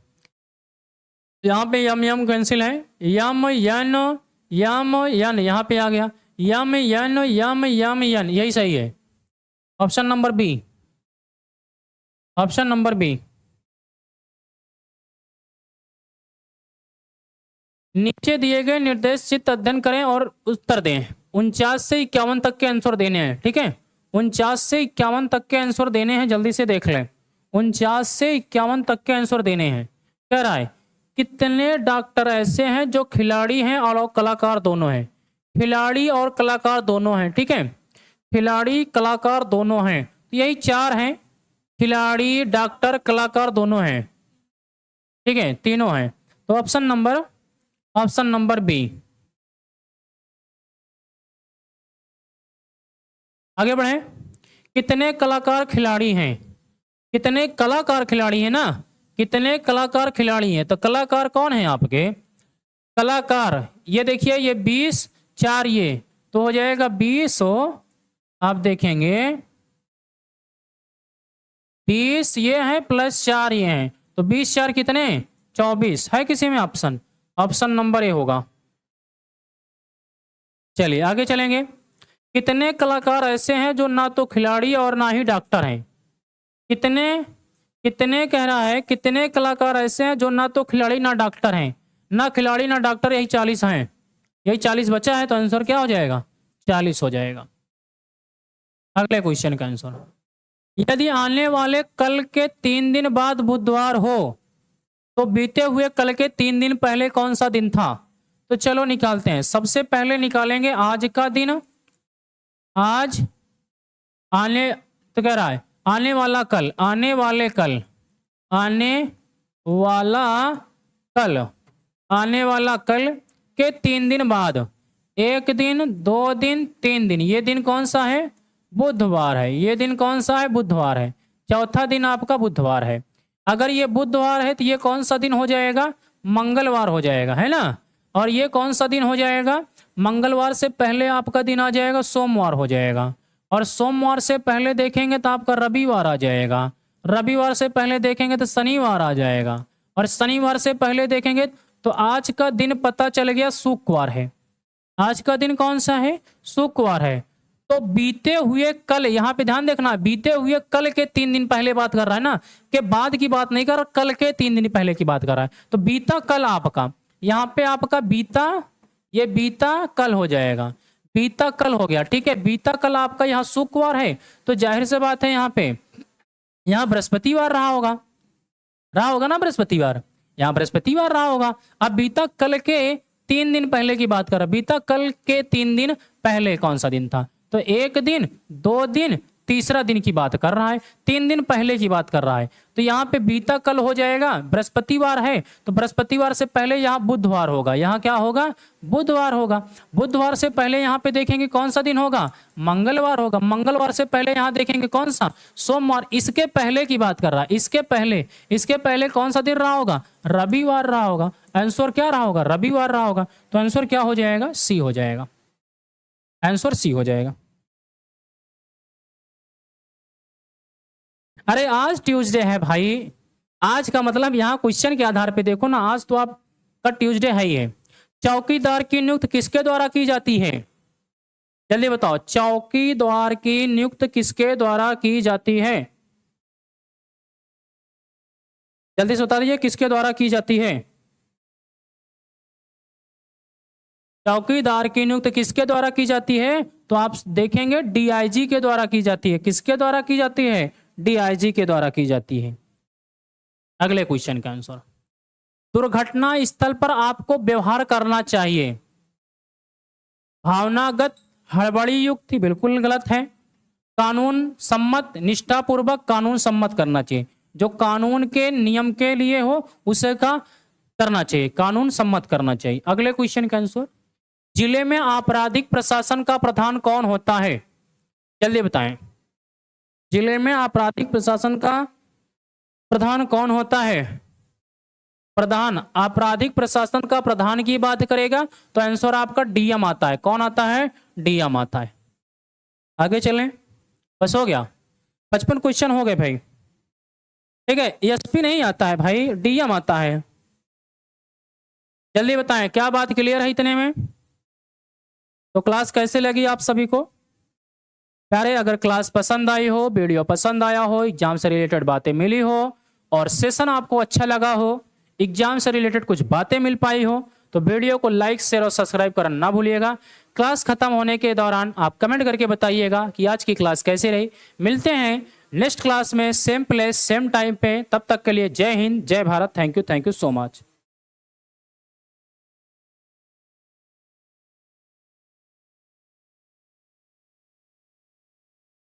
यहाँ पे यम यम कैंसिल है, यम यनो यम यन, यहाँ पे आ गया यम यन यम यम यन, यही सही है, option number B, option number B. नीचे दिए गए निर्देश चित्र अध्ययन करें और उत्तर दें। 49 से 51 तक के आंसर देने हैं, ठीक है, 49 से 51 तक के आंसर देने हैं, जल्दी से देख लें। 49 से 51 तक के आंसर देने हैं। कह रहा है कितने डॉक्टर ऐसे हैं जो खिलाड़ी हैं और कलाकार दोनों हैं, खिलाड़ी और कलाकार दोनों हैं, ठीक है, खिलाड़ी कलाकार दोनों हैं, यही 4 हैं, खिलाड़ी डॉक्टर कलाकार दोनों हैं, ठीक है, तीनों हैं। तो ऑप्शन नंबर बी, आगे बढ़े। कितने कलाकार खिलाड़ी हैं? कितने कलाकार खिलाड़ी हैं ना, कितने कलाकार खिलाड़ी हैं, तो कलाकार कौन है आपके? कलाकार ये देखिए, ये 20 4 ये तो हो जाएगा 20 हो, आप देखेंगे 20 ये है प्लस 4 ये हैं, तो 20 4 कितने? 24 है किसी में ऑप्शन? ऑप्शन नंबर ए होगा। चलिए आगे चलेंगे। कितने कलाकार ऐसे हैं जो ना तो खिलाड़ी और ना ही डॉक्टर हैं? कितने कितने कह रहा है, कितने कलाकार ऐसे हैं जो ना तो खिलाड़ी ना डॉक्टर हैं? ना खिलाड़ी ना डॉक्टर, यही 40 हैं, यही 40 बचा है, तो आंसर क्या हो जाएगा? 40 हो जाएगा। अगले क्वेश्चन का आंसर, यदि आने वाले कल के 3 दिन बाद बुधवार हो तो बीते हुए कल के 3 दिन पहले कौन सा दिन था? तो चलो निकालते हैं। सबसे पहले निकालेंगे आज का दिन। आज आने तो कह रहा है आने वाला कल, आने वाले कल, आने वाला कल, आने वाला कल के 3 दिन बाद, 1 दिन 2 दिन 3 दिन, ये दिन कौन सा है? बुधवार है। ये दिन कौन सा है? बुधवार है। चौथा दिन आपका बुधवार है। अगर ये बुधवार है तो ये कौन सा दिन हो जाएगा? मंगलवार हो जाएगा, है ना। और ये कौन सा दिन हो जाएगा? मंगलवार से पहले आपका दिन आ जाएगा सोमवार हो जाएगा, और सोमवार से पहले देखेंगे तो आपका रविवार आ जाएगा, रविवार से पहले देखेंगे तो शनिवार आ जाएगा, और शनिवार से पहले देखेंगे तो आज का दिन पता चल गया शुक्रवार है। आज का दिन कौन सा है? शुक्रवार है। तो बीते हुए कल, यहाँ पे ध्यान देखना, बीते हुए कल के 3 दिन पहले बात कर रहा है ना, के बाद की बात नहीं कर रहा, कल के 3 दिन पहले की बात कर रहा है। तो बीता कल आपका, यहाँ पे आपका बीता, ये बीता कल हो जाएगा, बीता कल हो गया, ठीक है। बीता कल आपका यहाँ शुक्रवार है, तो जाहिर से बात है यहाँ पे, यहाँ बृहस्पतिवार रहा होगा ना, बृहस्पतिवार, यहाँ बृहस्पतिवार रहा होगा। अब बीता कल के 3 दिन पहले की बात कर रहा है, बीता कल के 3 दिन पहले कौन सा दिन था? तो 1 दिन 2 दिन तीसरा दिन की बात कर रहा है, 3 दिन पहले की बात कर रहा है। तो यहाँ पे बीता कल हो जाएगा, बृहस्पतिवार है तो बृहस्पतिवार से पहले यहाँ बुधवार होगा, यहाँ क्या होगा? बुधवार होगा। बुधवार से पहले यहाँ पे देखेंगे कौन सा दिन होगा? मंगलवार होगा। मंगलवार से पहले यहाँ देखेंगे कौन सा? सोमवार। इसके पहले की बात कर रहा है, इसके पहले कौन सा दिन रहा होगा? रविवार रहा होगा। आंसर क्या रहा होगा? रविवार रहा होगा। तो आंसर क्या हो जाएगा? सी हो जाएगा। आंसर सी हो जाएगा। अरे आज ट्यूसडे है भाई, आज का मतलब यहाँ क्वेश्चन के आधार पे देखो ना, आज तो आपका ट्यूसडे है ही है। चौकीदार की नियुक्ति किसके द्वारा की जाती है? जल्दी बताओ, चौकीदार की नियुक्ति किसके द्वारा की जाती है? जल्दी से बता दीजिए, किसके द्वारा की जाती है? चौकीदार की नियुक्ति किसके द्वारा की जाती है? तो आप देखेंगे डीआईजी के द्वारा की जाती है। किसके द्वारा की जाती है? डीआईजी के द्वारा की जाती है। अगले क्वेश्चन का आंसर, दुर्घटना स्थल पर आपको व्यवहार करना चाहिए। भावनागत, हड़बड़ी युक्त बिल्कुल गलत है। कानून सम्मत, निष्ठापूर्वक कानून सम्मत करना चाहिए, जो कानून के नियम के लिए हो उसे का करना चाहिए, कानून सम्मत करना चाहिए। अगले क्वेश्चन का आंसर, जिले में आपराधिक प्रशासन का प्रधान कौन होता है? जल्दी बताएं, जिले में आपराधिक प्रशासन का प्रधान कौन होता है? प्रधान, आपराधिक प्रशासन का प्रधान की बात करेगा तो आंसर आपका डीएम आता है। कौन आता है? डीएम आता है। आगे चलें, बस हो गया, 55 क्वेश्चन हो गए भाई, ठीक है। एसपी नहीं आता है भाई, डीएम आता है। जल्दी बताएं, क्या बात क्लियर है इतने में? तो क्लास कैसे लगी आप सभी को प्यारे? अगर क्लास पसंद आई हो, वीडियो पसंद आया हो, एग्जाम से रिलेटेड बातें मिली हो और सेशन आपको अच्छा लगा हो, एग्जाम से रिलेटेड कुछ बातें मिल पाई हो, तो वीडियो को लाइक शेयर और सब्सक्राइब करना ना भूलिएगा। क्लास खत्म होने के दौरान आप कमेंट करके बताइएगा कि आज की क्लास कैसी रही। मिलते हैं नेक्स्ट क्लास में, सेम प्लेस सेम टाइम पे। तब तक के लिए जय हिंद, जय Bharat. Thank you so much.